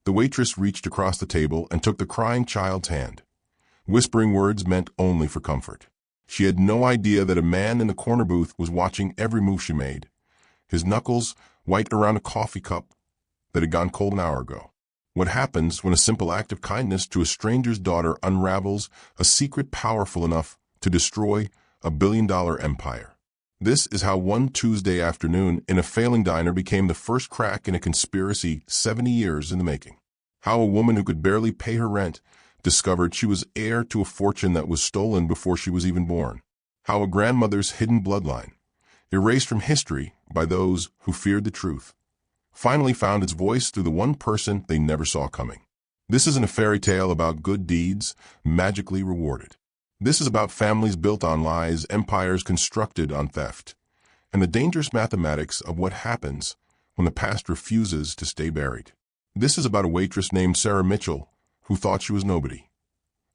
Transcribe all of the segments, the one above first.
The waitress reached across the table and took the crying child's hand. Whispering words meant only for comfort. She had no idea that a man in the corner booth was watching every move she made, his knuckles white around a coffee cup that had gone cold an hour ago. What happens when a simple act of kindness to a stranger's daughter unravels a secret powerful enough to destroy a billion-dollar empire? This is how one Tuesday afternoon in a failing diner became the first crack in a conspiracy 70 years in the making. How a woman who could barely pay her rent discovered she was heir to a fortune that was stolen before she was even born. How a grandmother's hidden bloodline, erased from history by those who feared the truth, finally found its voice through the one person they never saw coming. This isn't a fairy tale about good deeds magically rewarded. This is about families built on lies, empires constructed on theft, and the dangerous mathematics of what happens when the past refuses to stay buried. This is about a waitress named Sarah Mitchell who thought she was nobody,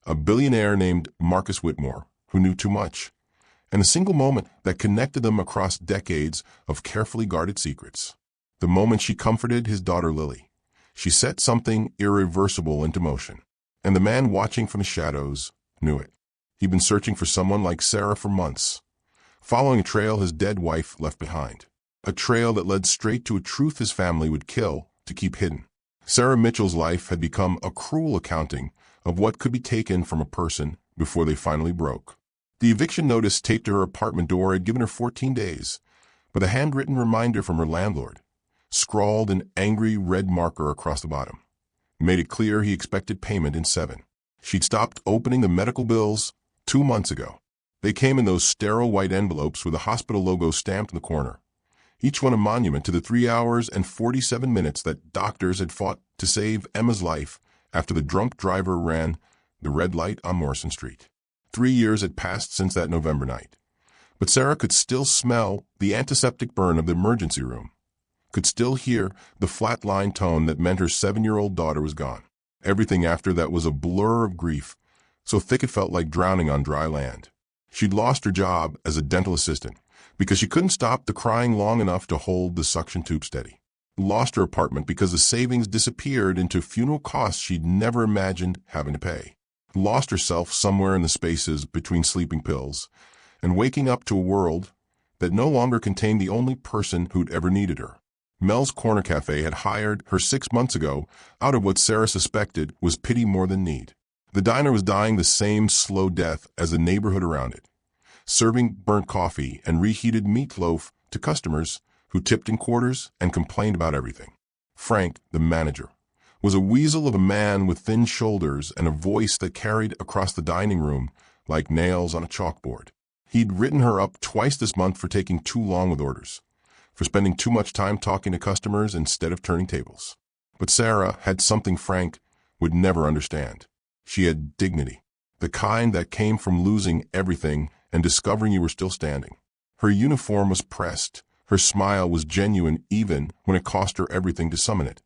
a billionaire named Marcus Whitmore who knew too much, and a single moment that connected them across decades of carefully guarded secrets. The moment she comforted his daughter Lily, she set something irreversible into motion, and the man watching from the shadows knew it. He'd been searching for someone like Sarah for months, following a trail his dead wife left behind, a trail that led straight to a truth his family would kill to keep hidden. Sarah Mitchell's life had become a cruel accounting of what could be taken from a person before they finally broke. The eviction notice taped to her apartment door had given her 14 days, but a handwritten reminder from her landlord, scrawled in angry red marker across the bottom, made it clear he expected payment in 7. She'd stopped opening the medical bills 2 months ago. They came in those sterile white envelopes with a hospital logo stamped in the corner, each one a monument to the 3 hours and 47 minutes that doctors had fought to save Emma's life after the drunk driver ran the red light on Morrison Street. 3 years had passed since that November night, but Sarah could still smell the antiseptic burn of the emergency room, could still hear the flat-line tone that meant her 7-year-old daughter was gone. Everything after that was a blur of grief, so thick it felt like drowning on dry land. She'd lost her job as a dental assistant because she couldn't stop the crying long enough to hold the suction tube steady. Lost her apartment because the savings disappeared into funeral costs she'd never imagined having to pay. Lost herself somewhere in the spaces between sleeping pills and waking up to a world that no longer contained the only person who'd ever needed her. Mel's Corner Cafe had hired her 6 months ago out of what Sarah suspected was pity more than need. The diner was dying the same slow death as the neighborhood around it, serving burnt coffee and reheated meatloaf to customers who tipped in quarters and complained about everything. Frank, the manager, was a weasel of a man with thin shoulders and a voice that carried across the dining room like nails on a chalkboard. He'd written her up twice this month for taking too long with orders, for spending too much time talking to customers instead of turning tables. But Sarah had something Frank would never understand. She had dignity, the kind that came from losing everything and discovering you were still standing. Her uniform was pressed, her smile was genuine even when it cost her everything to summon it,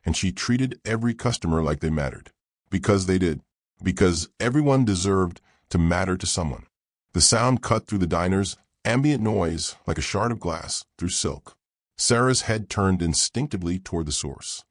and she treated every customer like they mattered. Because they did. Because everyone deserved to matter to someone. The sound cut through the diner's ambient noise like a shard of glass through silk. Sarah's head turned instinctively toward the source,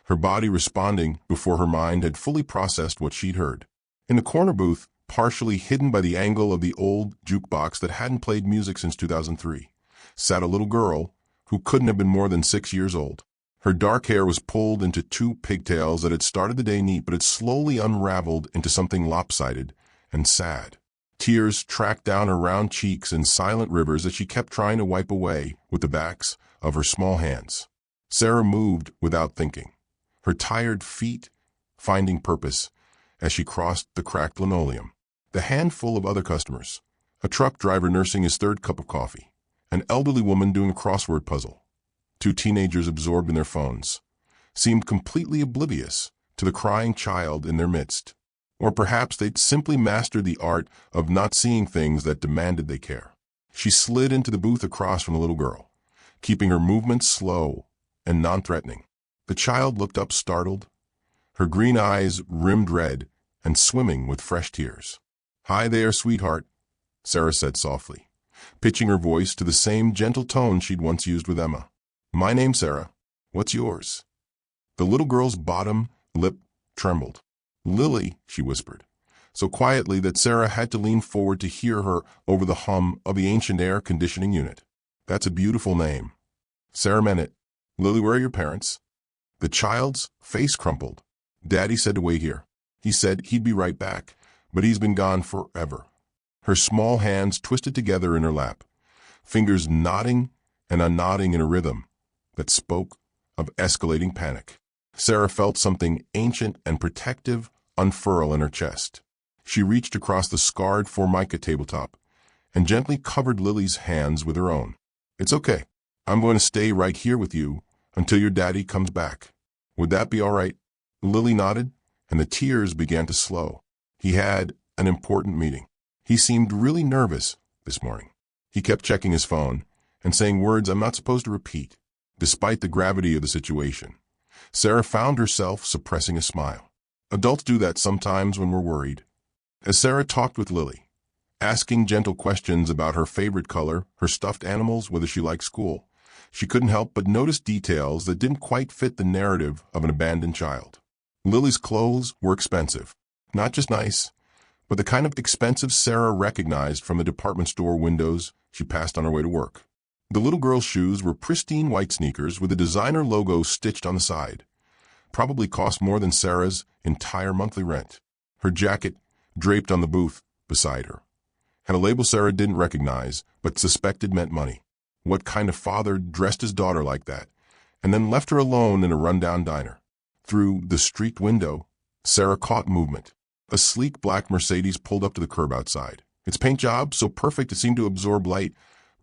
her body responding before her mind had fully processed what she'd heard. In the corner booth, partially hidden by the angle of the old jukebox that hadn't played music since 2003, sat a little girl who couldn't have been more than 6 years old. Her dark hair was pulled into 2 pigtails that had started the day neat but had slowly unraveled into something lopsided and sad. Tears tracked down her round cheeks in silent rivers that she kept trying to wipe away with the backs of her small hands. Sarah moved without thinking, her tired feet finding purpose as she crossed the cracked linoleum. The handful of other customers, a truck driver nursing his 3rd cup of coffee, an elderly woman doing a crossword puzzle, 2 teenagers absorbed in their phones, seemed completely oblivious to the crying child in their midst. Or perhaps they'd simply mastered the art of not seeing things that demanded they care. She slid into the booth across from the little girl, keeping her movements slow and non-threatening. The child looked up startled, her green eyes rimmed red and swimming with fresh tears. "Hi there, sweetheart," Sarah said softly, pitching her voice to the same gentle tone she'd once used with Emma. "My name's Sarah. What's yours?" The little girl's bottom lip trembled. "Lily," she whispered, so quietly that Sarah had to lean forward to hear her over the hum of the ancient air conditioning unit. "That's a beautiful name." Sarah meant it. "Lily, where are your parents?" The child's face crumpled. "Daddy said to wait here. He said he'd be right back, but he's been gone forever." Her small hands twisted together in her lap, fingers knotting and unknotting in a rhythm that spoke of escalating panic. Sarah felt something ancient and protective unfurl in her chest. She reached across the scarred Formica tabletop and gently covered Lily's hands with her own. "It's okay. I'm going to stay right here with you until your daddy comes back. Would that be all right?" Lily nodded, and the tears began to slow. He had an important meeting. He seemed really nervous this morning. He kept checking his phone and saying words I'm not supposed to repeat. Despite the gravity of the situation, Sarah found herself suppressing a smile. Adults do that sometimes when we're worried. As Sarah talked with Lily, asking gentle questions about her favorite color, her stuffed animals, whether she liked school, she couldn't help but notice details that didn't quite fit the narrative of an abandoned child. Lily's clothes were expensive. Not just nice, but the kind of expensive Sarah recognized from the department store windows she passed on her way to work. The little girl's shoes were pristine white sneakers with a designer logo stitched on the side. Probably cost more than Sarah's entire monthly rent. Her jacket, draped on the booth beside her, had a label Sarah didn't recognize but suspected meant money. What kind of father dressed his daughter like that and then left her alone in a rundown diner? Through the street window, Sarah caught movement. A sleek black Mercedes pulled up to the curb outside. Its paint job so perfect it seemed to absorb light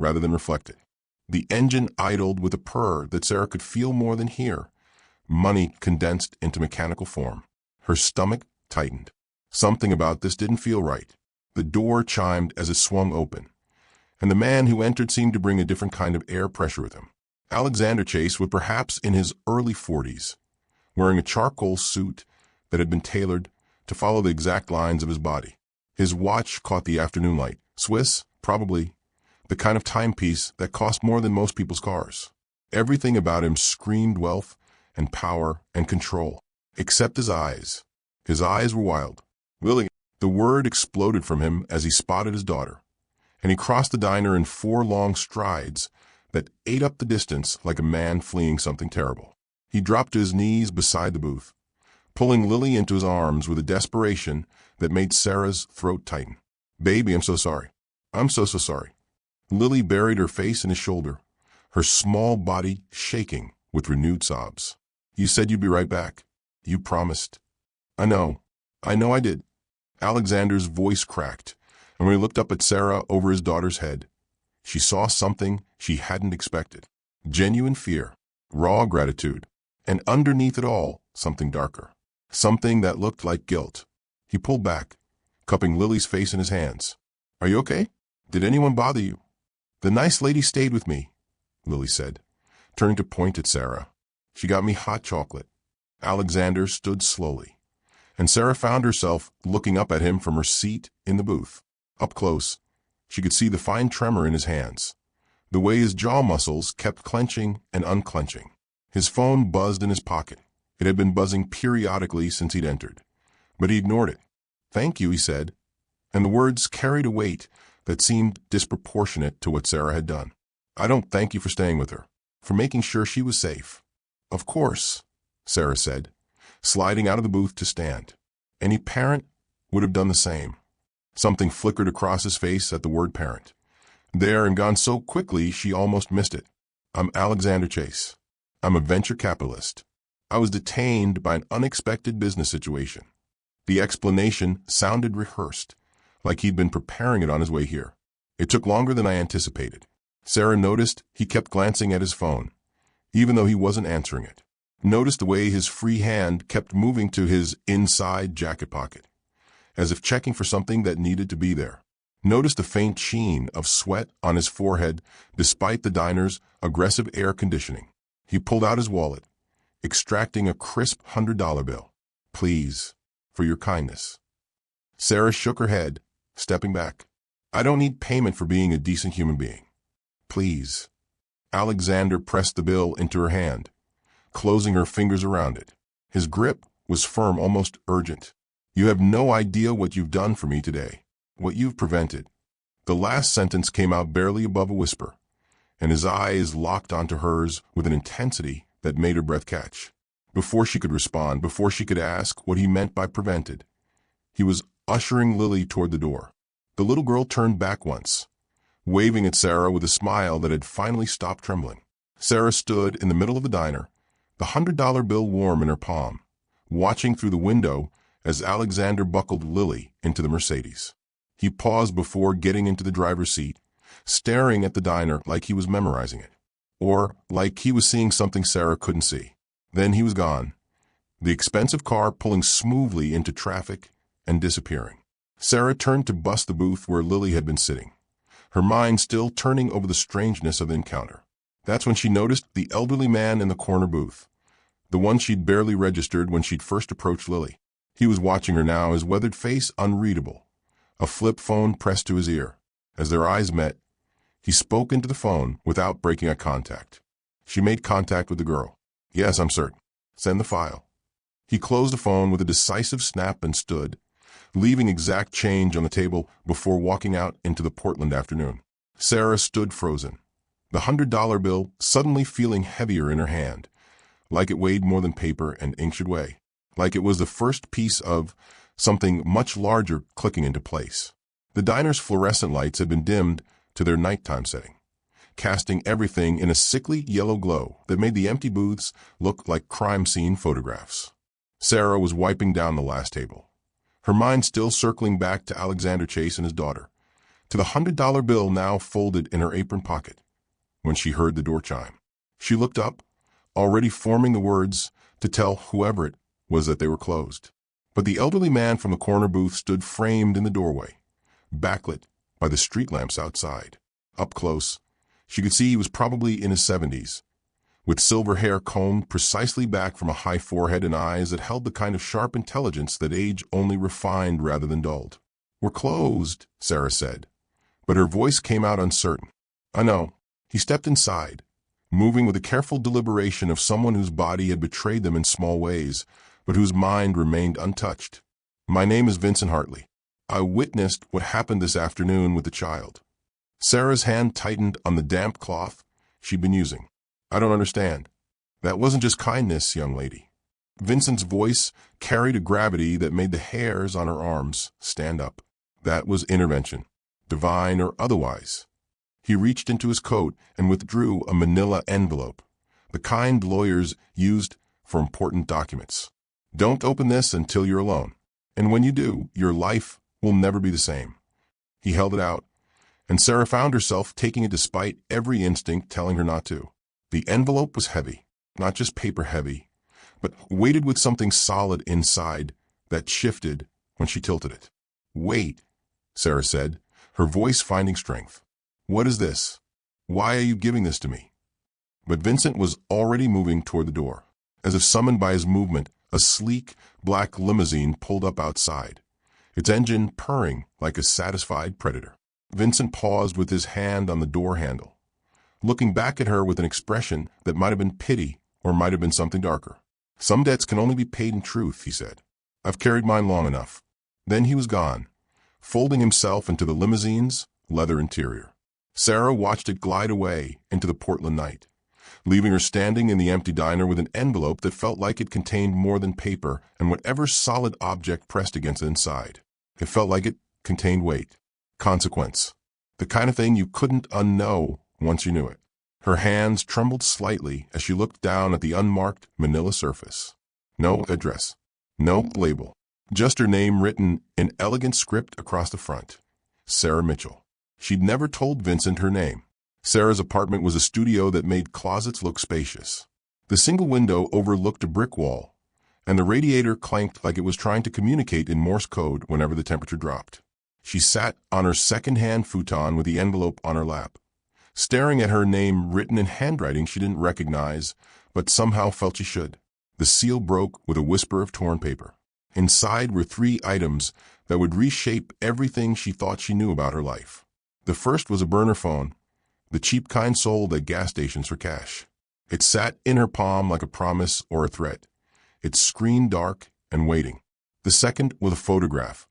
rather than reflect it. The engine idled with a purr that Sarah could feel more than hear. Money condensed into mechanical form. Her stomach tightened. Something about this didn't feel right. The door chimed as it swung open, and the man who entered seemed to bring a different kind of air pressure with him. Alexander Chase was perhaps in his early 40s, wearing a charcoal suit that had been tailored to follow the exact lines of his body. His watch caught the afternoon light. Swiss, probably, the kind of timepiece that cost more than most people's cars. Everything about him screamed wealth and power and control, except his eyes. His eyes were wild. "Lily," the word exploded from him as he spotted his daughter, and he crossed the diner in 4 long strides that ate up the distance like a man fleeing something terrible. He dropped to his knees beside the booth, pulling Lily into his arms with a desperation that made Sarah's throat tighten. "Baby, I'm so sorry. I'm so sorry." Lily buried her face in his shoulder, her small body shaking with renewed sobs. "You said you'd be right back. You promised." I know I did." Alexander's voice cracked, and when he looked up at Sarah over his daughter's head, she saw something she hadn't expected. Genuine fear, raw gratitude, and underneath it all, something darker. Something that looked like guilt. He pulled back, cupping Lily's face in his hands. "Are you okay? Did anyone bother you?" "The nice lady stayed with me," Lily said, turning to point at Sarah. "She got me hot chocolate." Alexander stood slowly, and Sarah found herself looking up at him from her seat in the booth. Up close, she could see the fine tremor in his hands, the way his jaw muscles kept clenching and unclenching. His phone buzzed in his pocket. It had been buzzing periodically since he'd entered, but he ignored it. "Thank you," he said, and the words carried a weight that seemed disproportionate to what Sarah had done. "I don't thank you for staying with her, for making sure she was safe." "Of course," Sarah said, sliding out of the booth to stand. Any parent would have done the same. Something flickered across his face at the word parent. There and gone so quickly she almost missed it. "I'm Alexander Chase. I'm a venture capitalist. I was detained by an unexpected business situation." The explanation sounded rehearsed, like he'd been preparing it on his way here. It took longer than I anticipated. Sarah noticed he kept glancing at his phone, even though he wasn't answering it. Noticed the way his free hand kept moving to his inside jacket pocket, as if checking for something that needed to be there. Noticed the faint sheen of sweat on his forehead despite the diner's aggressive air conditioning. He pulled out his wallet, extracting a crisp $100 bill. "Please, for your kindness." Sarah shook her head, stepping back. "I don't need payment for being a decent human being. Please." Alexander pressed the bill into her hand, closing her fingers around it. His grip was firm, almost urgent. "You have no idea what you've done for me today. What you've prevented." The last sentence came out barely above a whisper, and his eyes locked onto hers with an intensity that made her breath catch. Before she could respond, before she could ask what he meant by prevented, he was ushering Lily toward the door. The little girl turned back once, waving at Sarah with a smile that had finally stopped trembling. Sarah stood in the middle of the diner, the $100 bill warm in her palm, watching through the window as Alexander buckled Lily into the Mercedes. He paused before getting into the driver's seat, staring at the diner like he was memorizing it, or like he was seeing something Sarah couldn't see. Then he was gone, the expensive car pulling smoothly into traffic and disappearing. Sarah turned to bust the booth where Lily had been sitting, her mind still turning over the strangeness of the encounter. That's when she noticed the elderly man in the corner booth, the one she'd barely registered when she'd first approached Lily. He was watching her now, his weathered face unreadable, a flip phone pressed to his ear. As their eyes met, he spoke into the phone without breaking eye contact. She made contact with the girl. "Yes, I'm certain. Send the file." He closed the phone with a decisive snap and stood, leaving exact change on the table before walking out into the Portland afternoon. Sarah stood frozen, the $100 bill suddenly feeling heavier in her hand, like it weighed more than paper and ink should weigh, like it was the first piece of something much larger clicking into place. The diner's fluorescent lights had been dimmed to their nighttime setting, casting everything in a sickly yellow glow that made the empty booths look like crime scene photographs. Sarah was wiping down the last table, her mind still circling back to Alexander Chase and his daughter, to the $100 bill now folded in her apron pocket, when she heard the door chime. She looked up, already forming the words to tell whoever it was that they were closed. But the elderly man from the corner booth stood framed in the doorway, backlit by the street lamps outside. Up close, she could see he was probably in his 70s, with silver hair combed precisely back from a high forehead and eyes that held the kind of sharp intelligence that age only refined rather than dulled. "We're closed," Sarah said, but her voice came out uncertain. "I know." He stepped inside, moving with the careful deliberation of someone whose body had betrayed them in small ways, but whose mind remained untouched. "My name is Vincent Hartley. I witnessed what happened this afternoon with the child." Sarah's hand tightened on the damp cloth she'd been using. "I don't understand." "That wasn't just kindness, young lady." Vincent's voice carried a gravity that made the hairs on her arms stand up. "That was intervention, divine or otherwise." He reached into his coat and withdrew a manila envelope, the kind lawyers used for important documents. "Don't open this until you're alone, and when you do, your life will never be the same." He held it out, and Sarah found herself taking it despite every instinct telling her not to. The envelope was heavy, not just paper heavy, but weighted with something solid inside that shifted when she tilted it. "Wait," Sarah said, her voice finding strength. "What is this? Why are you giving this to me?" But Vincent was already moving toward the door. As if summoned by his movement, a sleek, black limousine pulled up outside, its engine purring like a satisfied predator. Vincent paused with his hand on the door handle, looking back at her with an expression that might have been pity or might have been something darker. "Some debts can only be paid in truth," he said. "I've carried mine long enough." Then he was gone, folding himself into the limousine's leather interior. Sarah watched it glide away into the Portland night, leaving her standing in the empty diner with an envelope that felt like it contained more than paper and whatever solid object pressed against it inside. It felt like it contained weight, consequence, the kind of thing you couldn't unknow once you knew it. Her hands trembled slightly as she looked down at the unmarked manila surface. No address, no label, just her name written in elegant script across the front. Sarah Mitchell. She'd never told Vincent her name. Sarah's apartment was a studio that made closets look spacious. The single window overlooked a brick wall, and the radiator clanked like it was trying to communicate in Morse code whenever the temperature dropped. She sat on her second-hand futon with the envelope on her lap, staring at her name written in handwriting she didn't recognize, but somehow felt she should. The seal broke with a whisper of torn paper. Inside were 3 items that would reshape everything she thought she knew about her life. The first was a burner phone, the cheap kind sold at gas stations for cash. It sat in her palm like a promise or a threat, its screen dark and waiting. The second was a photograph,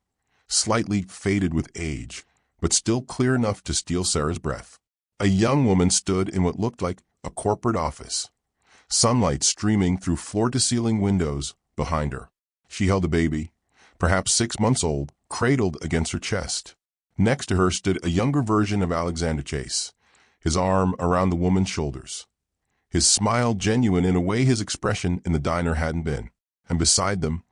slightly faded with age, but still clear enough to steal Sarah's breath. A young woman stood in what looked like a corporate office, sunlight streaming through floor-to-ceiling windows behind her. She held a baby, perhaps 6 months old, cradled against her chest. Next to her stood a younger version of Alexander Chase, his arm around the woman's shoulders, his smile genuine in a way his expression in the diner hadn't been. And beside them,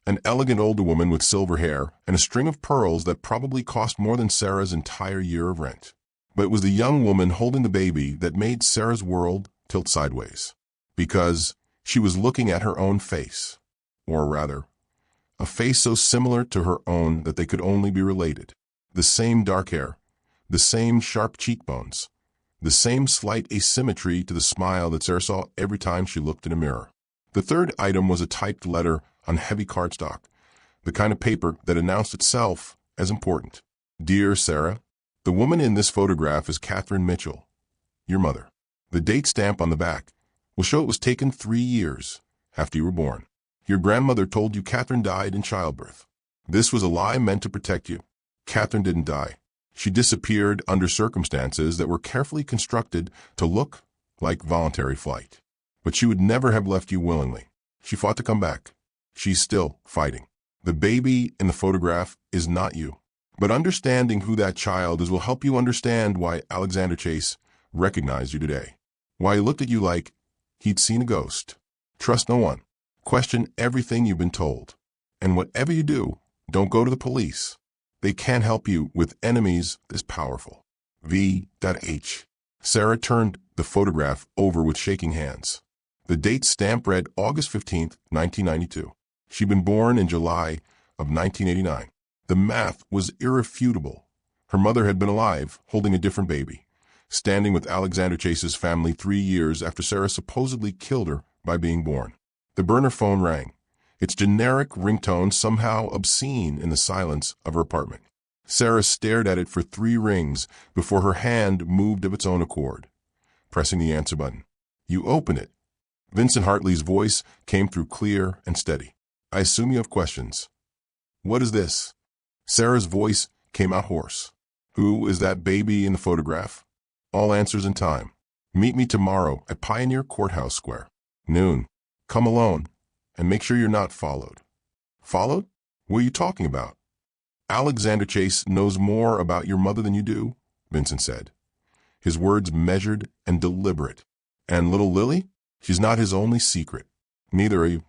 an elegant older woman with silver hair and a string of pearls that probably cost more than Sarah's entire year of rent. But it was the young woman holding the baby that made Sarah's world tilt sideways, because she was looking at her own face, or rather, a face so similar to her own that they could only be related. The same dark hair, the same sharp cheekbones, the same slight asymmetry to the smile that Sarah saw every time she looked in a mirror. The third item was a typed letter on heavy cardstock, the kind of paper that announced itself as important. Dear Sarah, the woman in this photograph is Catherine Mitchell, your mother. The date stamp on the back will show it was taken 3 years after you were born. Your grandmother told you Catherine died in childbirth. This was a lie meant to protect you. Catherine didn't die. She disappeared under circumstances that were carefully constructed to look like voluntary flight. But she would never have left you willingly. She fought to come back. She's still fighting. The baby in the photograph is not you. But understanding who that child is will help you understand why Alexander Chase recognized you today. Why he looked at you like he'd seen a ghost. Trust no one. Question everything you've been told. And whatever you do, don't go to the police. They can't help you with enemies this powerful. V.H. Sarah turned the photograph over with shaking hands. The date stamp read August 15, 1992. She'd been born in July of 1989. The math was irrefutable. Her mother had been alive, holding a different baby, standing with Alexander Chase's family 3 years after Sarah supposedly killed her by being born. The burner phone rang, its generic ringtone somehow obscene in the silence of her apartment. Sarah stared at it for 3 rings before her hand moved of its own accord, pressing the answer button. You open it. Vincent Hartley's voice came through clear and steady. I assume you have questions. What is this? Sarah's voice came out hoarse. Who is that baby in the photograph? All answers in time. Meet me tomorrow at Pioneer Courthouse Square. Noon. Come alone, and make sure you're not followed. Followed? What are you talking about? Alexander Chase knows more about your mother than you do, Vincent said, his words measured and deliberate. And little Lily? She's not his only secret. Neither are you.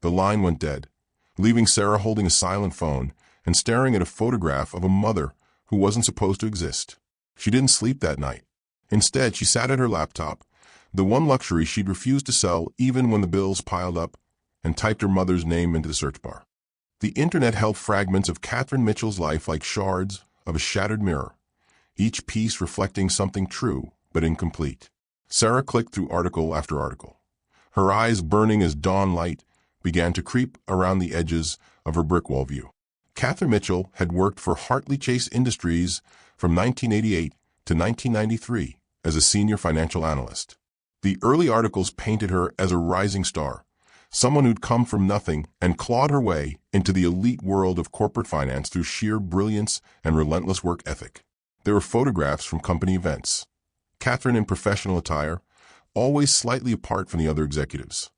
The line went dead, leaving Sarah holding a silent phone and staring at a photograph of a mother who wasn't supposed to exist. She didn't sleep that night. Instead, she sat at her laptop, the one luxury she'd refused to sell even when the bills piled up, and typed her mother's name into the search bar. The internet held fragments of Catherine Mitchell's life like shards of a shattered mirror, each piece reflecting something true but incomplete. Sarah clicked through article after article. Her eyes, burning as dawn light, began to creep around the edges of her brick wall view. Catherine Mitchell had worked for Hartley Chase Industries from 1988 to 1993 as a senior financial analyst. The early articles painted her as a rising star, someone who'd come from nothing and clawed her way into the elite world of corporate finance through sheer brilliance and relentless work ethic. There were photographs from company events. Catherine in professional attire, always slightly apart from the other executives.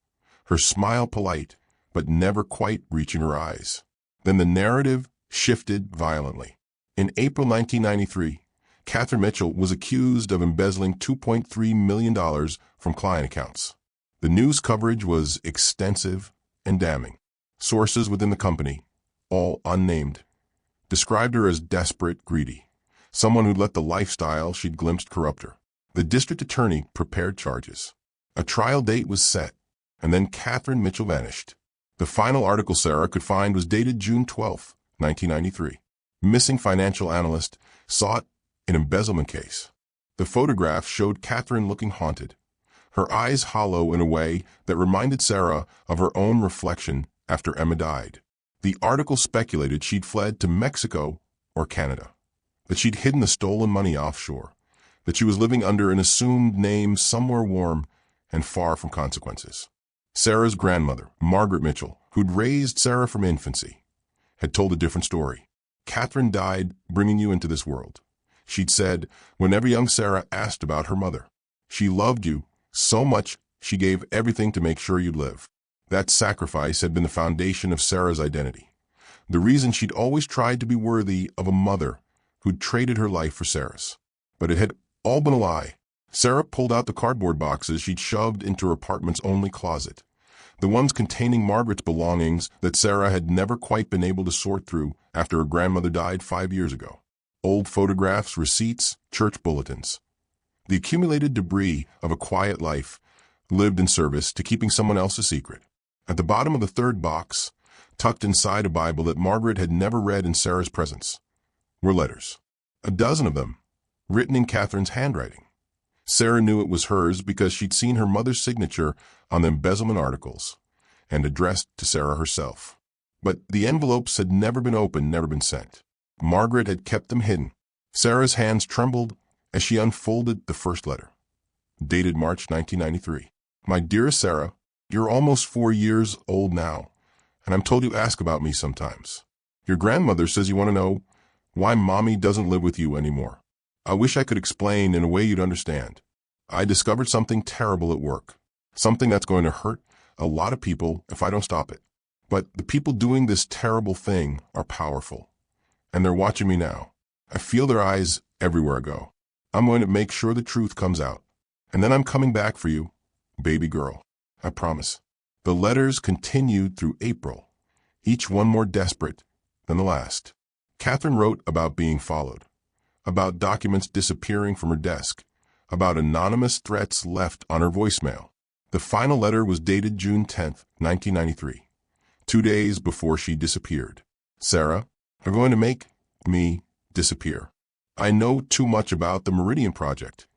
Her smile polite, but never quite reaching her eyes. Then the narrative shifted violently. In April 1993, Catherine Mitchell was accused of embezzling $2.3 million from client accounts. The news coverage was extensive and damning. Sources within the company, all unnamed, described her as desperate, greedy, someone who'd let the lifestyle she'd glimpsed corrupt her. The district attorney prepared charges. A trial date was set, and then Catherine Mitchell vanished. The final article Sarah could find was dated June 12, 1993. Missing financial analyst sought in embezzlement case. The photograph showed Catherine looking haunted, her eyes hollow in a way that reminded Sarah of her own reflection after Emma died. The article speculated she'd fled to Mexico or Canada, that she'd hidden the stolen money offshore, that she was living under an assumed name somewhere warm and far from consequences. Sarah's grandmother, Margaret Mitchell, who'd raised Sarah from infancy, had told a different story. Catherine died bringing you into this world. She'd said, whenever young Sarah asked about her mother, she loved you so much she gave everything to make sure you'd live. That sacrifice had been the foundation of Sarah's identity, the reason she'd always tried to be worthy of a mother who'd traded her life for Sarah's. But it had all been a lie. Sarah pulled out the cardboard boxes she'd shoved into her apartment's only closet, the ones containing Margaret's belongings that Sarah had never quite been able to sort through after her grandmother died 5 years ago. Old photographs, receipts, church bulletins. The accumulated debris of a quiet life lived in service to keeping someone else's secret. At the bottom of the third box, tucked inside a Bible that Margaret had never read in Sarah's presence, were letters. A dozen of them, written in Catherine's handwriting. Sarah knew it was hers because she'd seen her mother's signature on the embezzlement articles, and addressed to Sarah herself. But the envelopes had never been opened, never been sent. Margaret had kept them hidden. Sarah's hands trembled as she unfolded the first letter, dated March 1993. My dearest Sarah, you're almost 4 years old now, and I'm told you ask about me sometimes. Your grandmother says you want to know why Mommy doesn't live with you anymore. I wish I could explain in a way you'd understand. I discovered something terrible at work, something that's going to hurt a lot of people if I don't stop it. But the people doing this terrible thing are powerful, and they're watching me now. I feel their eyes everywhere I go. I'm going to make sure the truth comes out, and then I'm coming back for you, baby girl. I promise. The letters continued through April, each one more desperate than the last. Catherine wrote about being followed, about documents disappearing from her desk, about anonymous threats left on her voicemail. The final letter was dated June 10th, 1993, 2 days before she disappeared. Sarah, are going to make me disappear. I know too much about the Meridian Project.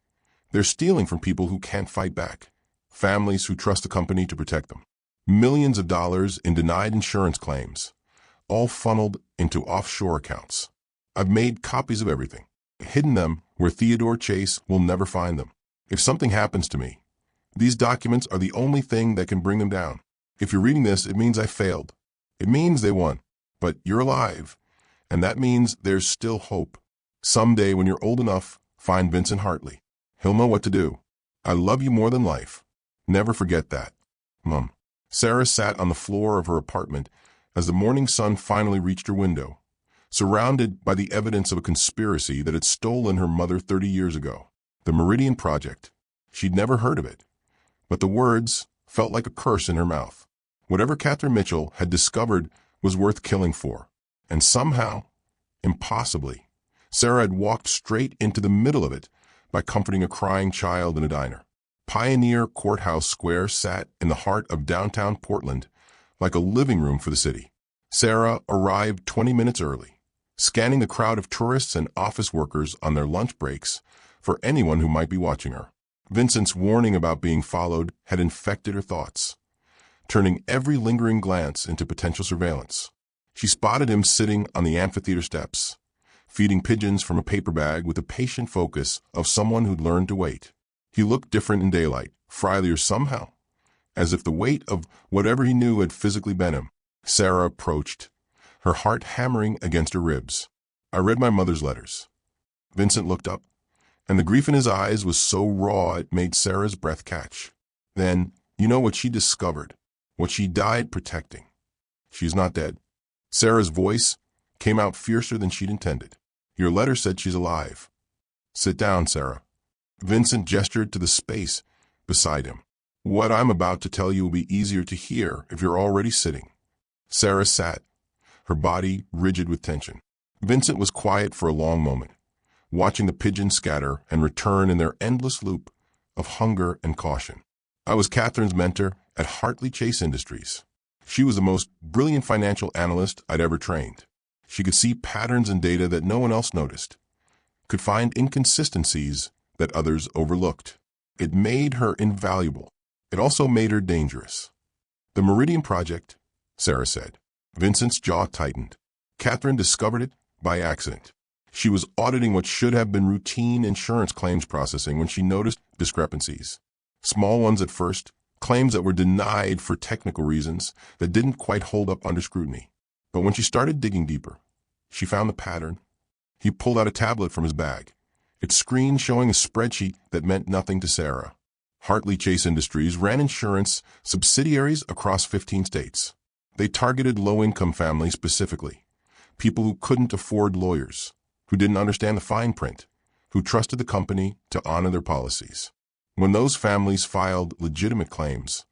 They're stealing from people who can't fight back, families who trust the company to protect them. Millions of dollars in denied insurance claims, all funneled into offshore accounts. I've made copies of everything, hidden them where Theodore Chase will never find them. If something happens to me, these documents are the only thing that can bring them down. If you're reading this, it means I failed. It means they won. But you're alive, and that means there's still hope. Someday, when you're old enough, find Vincent Hartley. He'll know what to do. I love you more than life. Never forget that. Mom. Sarah sat on the floor of her apartment as the morning sun finally reached her window, surrounded by the evidence of a conspiracy that had stolen her mother 30 years ago. The Meridian Project. She'd never heard of it, but the words felt like a curse in her mouth. Whatever Catherine Mitchell had discovered was worth killing for. And somehow, impossibly, Sarah had walked straight into the middle of it by comforting a crying child in a diner. Pioneer Courthouse Square sat in the heart of downtown Portland like a living room for the city. Sarah arrived 20 minutes early, scanning the crowd of tourists and office workers on their lunch breaks for anyone who might be watching her. Vincent's warning about being followed had infected her thoughts, turning every lingering glance into potential surveillance. She spotted him sitting on the amphitheater steps, feeding pigeons from a paper bag with the patient focus of someone who'd learned to wait. He looked different in daylight, friendlier somehow, as if the weight of whatever he knew had physically bent him. Sarah approached, her heart hammering against her ribs. I read my mother's letters. Vincent looked up, and the grief in his eyes was so raw it made Sarah's breath catch. Then, you know what she discovered, what she died protecting. She's not dead. Sarah's voice came out fiercer than she'd intended. Your letter said she's alive. Sit down, Sarah. Vincent gestured to the space beside him. What I'm about to tell you will be easier to hear if you're already sitting. Sarah sat, her body rigid with tension. Vincent was quiet for a long moment, watching the pigeons scatter and return in their endless loop of hunger and caution. I was Catherine's mentor at Hartley Chase Industries. She was the most brilliant financial analyst I'd ever trained. She could see patterns in data that no one else noticed, could find inconsistencies that others overlooked. It made her invaluable. It also made her dangerous. The Meridian Project, Sarah said. Vincent's jaw tightened. Catherine discovered it by accident. She was auditing what should have been routine insurance claims processing when she noticed discrepancies. Small ones at first, claims that were denied for technical reasons that didn't quite hold up under scrutiny. But when she started digging deeper, she found the pattern. He pulled out a tablet from his bag, its screen showing a spreadsheet that meant nothing to Sarah. Hartley Chase Industries ran insurance subsidiaries across 15 states. They targeted low-income families specifically, people who couldn't afford lawyers, who didn't understand the fine print, who trusted the company to honor their policies. When those families filed legitimate claims,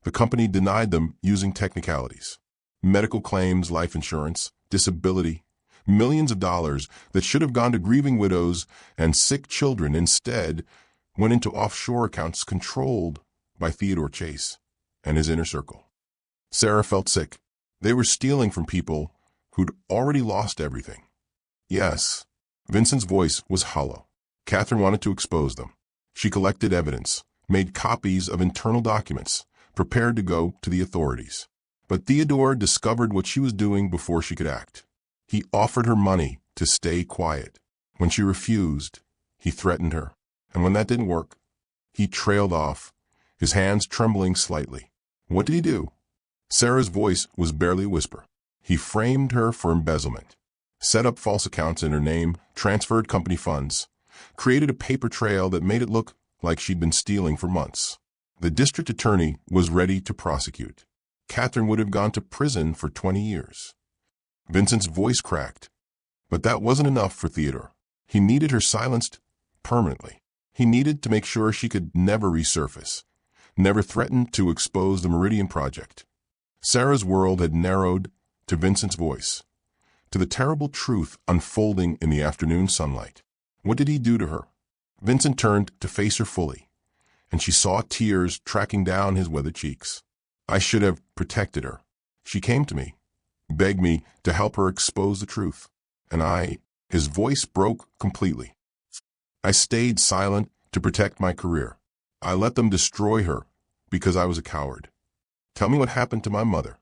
the company denied them using technicalities. Medical claims, life insurance, disability, millions of dollars that should have gone to grieving widows and sick children instead went into offshore accounts controlled by Theodore Chase and his inner circle. Sarah felt sick. They were stealing from people who'd already lost everything. Yes, Vincent's voice was hollow. Catherine wanted to expose them. She collected evidence, made copies of internal documents, prepared to go to the authorities. But Theodore discovered what she was doing before she could act. He offered her money to stay quiet. When she refused, he threatened her. And when that didn't work, he trailed off, his hands trembling slightly. What did he do? Sarah's voice was barely a whisper. He framed her for embezzlement, set up false accounts in her name, transferred company funds, created a paper trail that made it look like she'd been stealing for months. The district attorney was ready to prosecute. Catherine would have gone to prison for 20 years. Vincent's voice cracked. But that wasn't enough for Theodore. He needed her silenced permanently. He needed to make sure she could never resurface, never threaten to expose the Meridian Project. Sarah's world had narrowed to Vincent's voice, to the terrible truth unfolding in the afternoon sunlight. What did he do to her? Vincent turned to face her fully, and she saw tears tracking down his weathered cheeks. I should have protected her. She came to me, begged me to help her expose the truth. And his voice broke completely. I stayed silent to protect my career. I let them destroy her because I was a coward. Tell me what happened to my mother.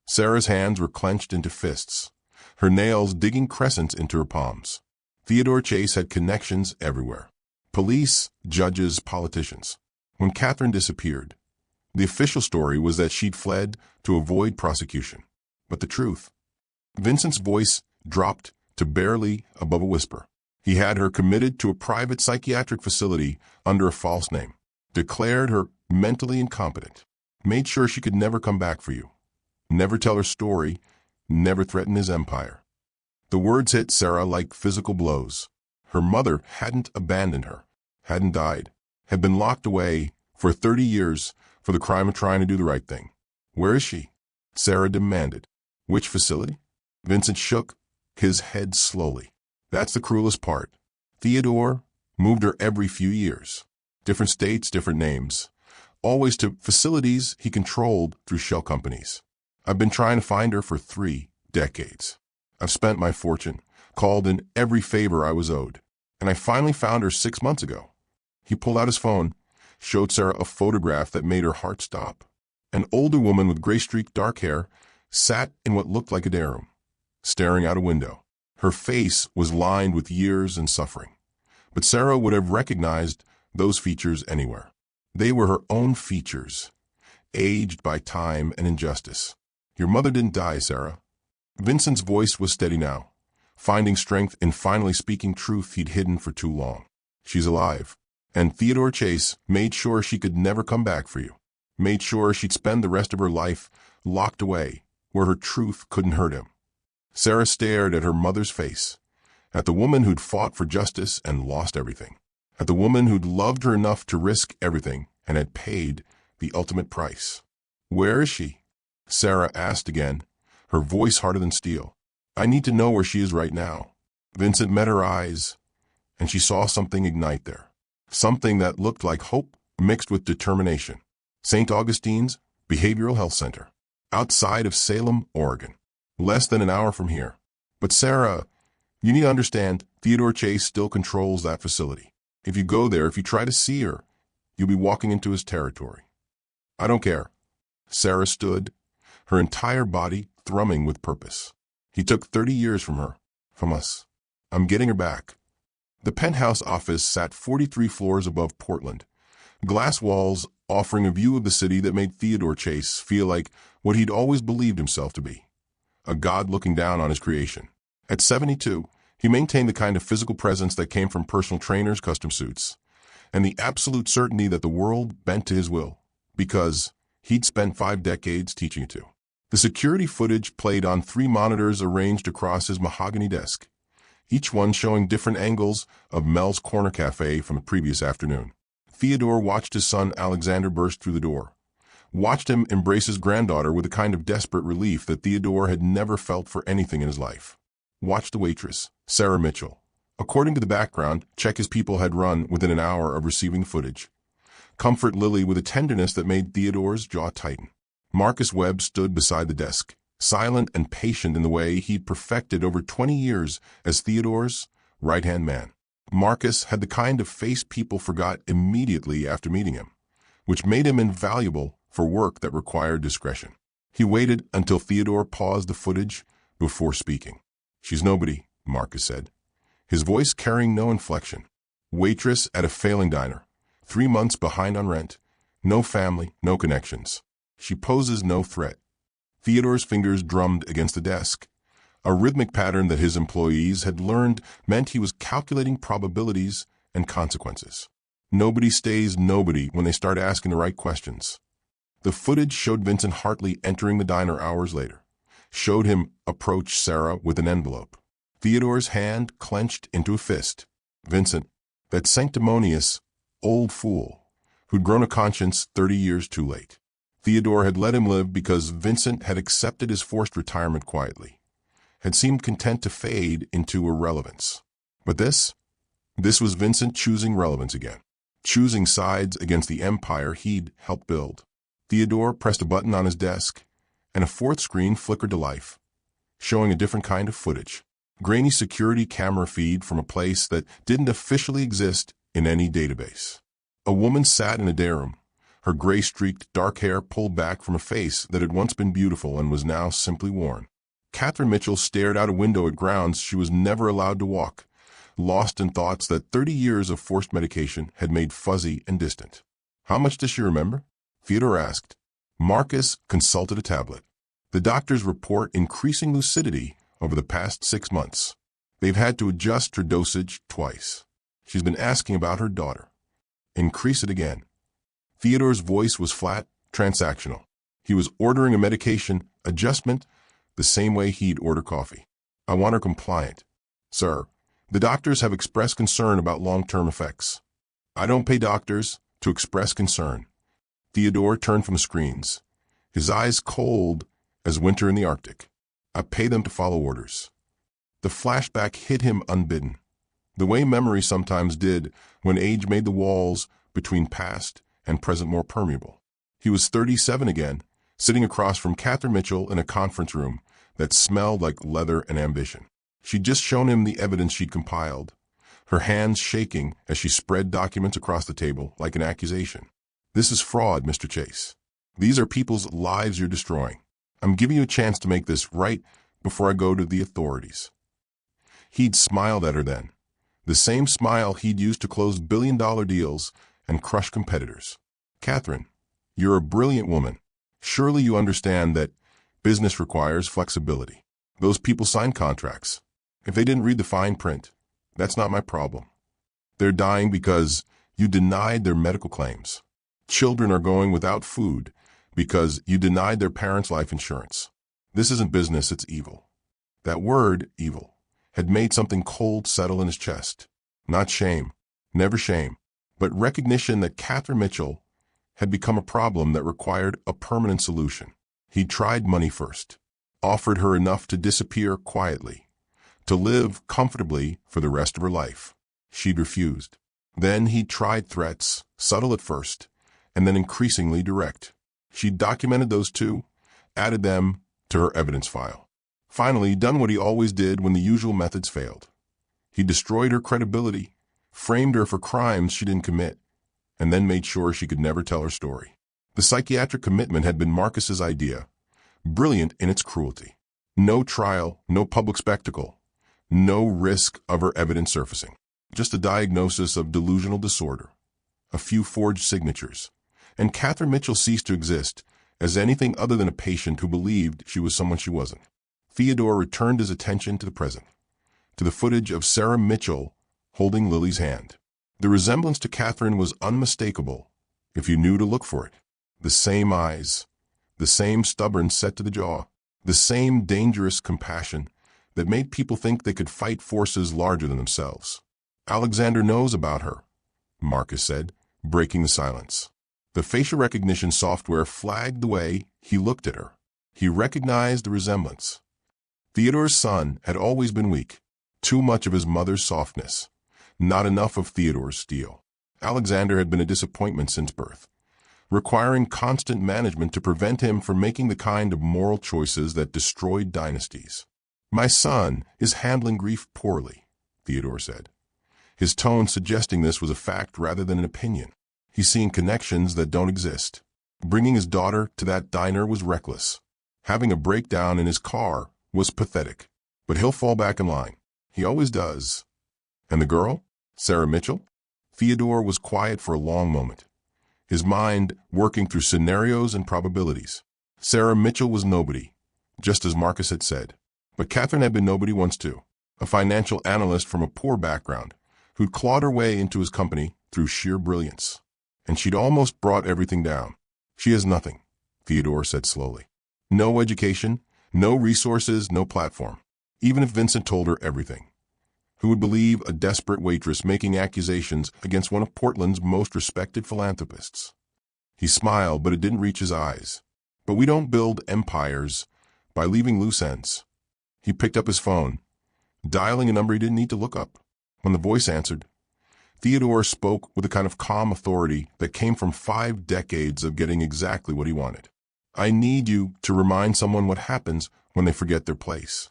Sarah's hands were clenched into fists, her nails digging crescents into her palms. Theodore Chase had connections everywhere. Police, judges, politicians. When Catherine disappeared, the official story was that she'd fled to avoid prosecution. But the truth? Vincent's voice dropped to barely above a whisper. He had her committed to a private psychiatric facility under a false name, declared her mentally incompetent, made sure she could never come back for you, never tell her story, never threaten his empire. The words hit Sarah like physical blows. Her mother hadn't abandoned her, hadn't died, had been locked away for 30 years for the crime of trying to do the right thing. Where is she? Sarah demanded. Which facility? Vincent shook his head slowly. That's the cruelest part. Theodore moved her every few years. Different states, different names. Always to facilities he controlled through shell companies. I've been trying to find her for 3 decades. I've spent my fortune, called in every favor I was owed. And I finally found her 6 months ago. He pulled out his phone, showed Sarah a photograph that made her heart stop. An older woman with gray-streaked dark hair sat in what looked like a day room, staring out a window. Her face was lined with years and suffering. But Sarah would have recognized those features anywhere. They were her own features, aged by time and injustice. Your mother didn't die, Sarah. Vincent's voice was steady now, finding strength in finally speaking truth he'd hidden for too long. She's alive. And Theodore Chase made sure she could never come back for you. Made sure she'd spend the rest of her life locked away, where her truth couldn't hurt him. Sarah stared at her mother's face, at the woman who'd fought for justice and lost everything, at the woman who'd loved her enough to risk everything and had paid the ultimate price. Where is she? Sarah asked again, her voice harder than steel. I need to know where she is right now. Vincent met her eyes, and she saw something ignite there. Something that looked like hope mixed with determination. St. Augustine's Behavioral Health Center, outside of Salem, Oregon. Less than an hour from here. But Sarah, you need to understand, Theodore Chase still controls that facility. If you go there, if you try to see her, you'll be walking into his territory. I don't care. Sarah stood, her entire body thrumming with purpose. He took 30 years from her, from us. I'm getting her back. The penthouse office sat 43 floors above Portland, Glass walls offering a view of the city that made Theodore Chase feel like what he'd always believed himself to be, a god looking down on his creation. At 72, he maintained the kind of physical presence that came from personal trainers, custom suits, and the absolute certainty that the world bent to his will, because he'd spent 5 decades teaching it to. The security footage played on 3 monitors arranged across his mahogany desk, each one showing different angles of Mel's Corner Cafe from the previous afternoon. Theodore watched his son Alexander burst through the door, watched him embrace his granddaughter with a kind of desperate relief that Theodore had never felt for anything in his life. Watched the waitress, Sarah Mitchell, according to the background check his people had run within an hour of receiving the footage, comfort Lily with a tenderness that made Theodore's jaw tighten. Marcus Webb stood beside the desk, silent and patient in the way he'd perfected over 20 years as Theodore's right-hand man. Marcus had the kind of face people forgot immediately after meeting him, which made him invaluable for work that required discretion. He waited until Theodore paused the footage before speaking. "She's nobody," Marcus said, his voice carrying no inflection. "Waitress at a failing diner, 3 months behind on rent, no family, no connections. She poses no threat." Theodore's fingers drummed against the desk, a rhythmic pattern that his employees had learned meant he was calculating probabilities and consequences. Nobody stays nobody when they start asking the right questions. The footage showed Vincent Hartley entering the diner hours later, showed him approach Sarah with an envelope. Theodore's hand clenched into a fist. Vincent, that sanctimonious old fool, who'd grown a conscience 30 years too late. Theodore had let him live because Vincent had accepted his forced retirement quietly, had seemed content to fade into irrelevance. But this was Vincent choosing relevance again, choosing sides against the empire he'd helped build. Theodore pressed a button on his desk, and a 4th screen flickered to life, showing a different kind of footage. Grainy security camera feed from a place that didn't officially exist in any database. A woman sat in a day room, her gray-streaked dark hair pulled back from a face that had once been beautiful and was now simply worn. Catherine Mitchell stared out a window at grounds she was never allowed to walk, lost in thoughts that 30 years of forced medication had made fuzzy and distant. "How much does she remember?" Theodore asked. Marcus consulted a tablet. "The doctors report increasing lucidity over the past 6 months. They've had to adjust her dosage twice. She's been asking about her daughter. Increase it again." Theodore's voice was flat, transactional. He was ordering a medication adjustment the same way he'd order coffee. "I want her compliant. Sir, the doctors have expressed concern about long-term effects." "I don't pay doctors to express concern." Theodore turned from the screens, his eyes cold as winter in the Arctic. "I pay them to follow orders." The flashback hit him unbidden, the way memory sometimes did when age made the walls between past and present more permeable. He was 37 again, sitting across from Catherine Mitchell in a conference room that smelled like leather and ambition. She'd just shown him the evidence she'd compiled, her hands shaking as she spread documents across the table like an accusation. "This is fraud, Mr. Chase. These are people's lives you're destroying. I'm giving you a chance to make this right before I go to the authorities." He'd smiled at her then, the same smile he'd used to close billion-dollar deals and crush competitors. "Catherine, you're a brilliant woman. Surely you understand that business requires flexibility. Those people sign contracts. If they didn't read the fine print, that's not my problem. They're dying because you denied their medical claims. Children are going without food because you denied their parents' life insurance. This isn't business, it's evil." That word, evil, had made something cold settle in his chest. Not shame, never shame, but recognition that Catherine Mitchell had become a problem that required a permanent solution. He'd tried money first, offered her enough to disappear quietly, to live comfortably for the rest of her life. She'd refused. Then he'd tried threats, subtle at first, and then increasingly direct. She'd documented those too, added them to her evidence file. Finally, done what he always did when the usual methods failed. He destroyed her credibility, framed her for crimes she didn't commit, and then made sure she could never tell her story. The psychiatric commitment had been Marcus's idea, brilliant in its cruelty. No trial, no public spectacle, no risk of her evidence surfacing. Just a diagnosis of delusional disorder, a few forged signatures, and Catherine Mitchell ceased to exist as anything other than a patient who believed she was someone she wasn't. Theodore returned his attention to the present, to the footage of Sarah Mitchell holding Lily's hand. The resemblance to Catherine was unmistakable if you knew to look for it. The same eyes, the same stubborn set to the jaw, the same dangerous compassion that made people think they could fight forces larger than themselves. Alexander knows about her, Marcus said, breaking the silence. The facial recognition software flagged the way he looked at her. He recognized the resemblance. Theodore's son had always been weak. Too much of his mother's softness, not enough of Theodore's steel. Alexander had been a disappointment since birth, requiring constant management to prevent him from making the kind of moral choices that destroyed dynasties. "My son is handling grief poorly," Theodore said, his tone suggesting this was a fact rather than an opinion. He's seeing connections that don't exist. Bringing his daughter to that diner was reckless. Having a breakdown in his car was pathetic. But he'll fall back in line. He always does. And the girl? Sarah Mitchell? Theodore was quiet for a long moment, his mind working through scenarios and probabilities. Sarah Mitchell was nobody, just as Marcus had said. But Catherine had been nobody once too, a financial analyst from a poor background who'd clawed her way into his company through sheer brilliance. And she'd almost brought everything down. "She has nothing," Theodore said slowly. "No education, no resources, no platform. Even if Vincent told her everything. Who would believe a desperate waitress making accusations against one of Portland's most respected philanthropists?" He smiled, but it didn't reach his eyes. "But we don't build empires by leaving loose ends." He picked up his phone, dialing a number he didn't need to look up. When the voice answered, Theodore spoke with a kind of calm authority that came from 5 decades of getting exactly what he wanted. "I need you to remind someone what happens when they forget their place.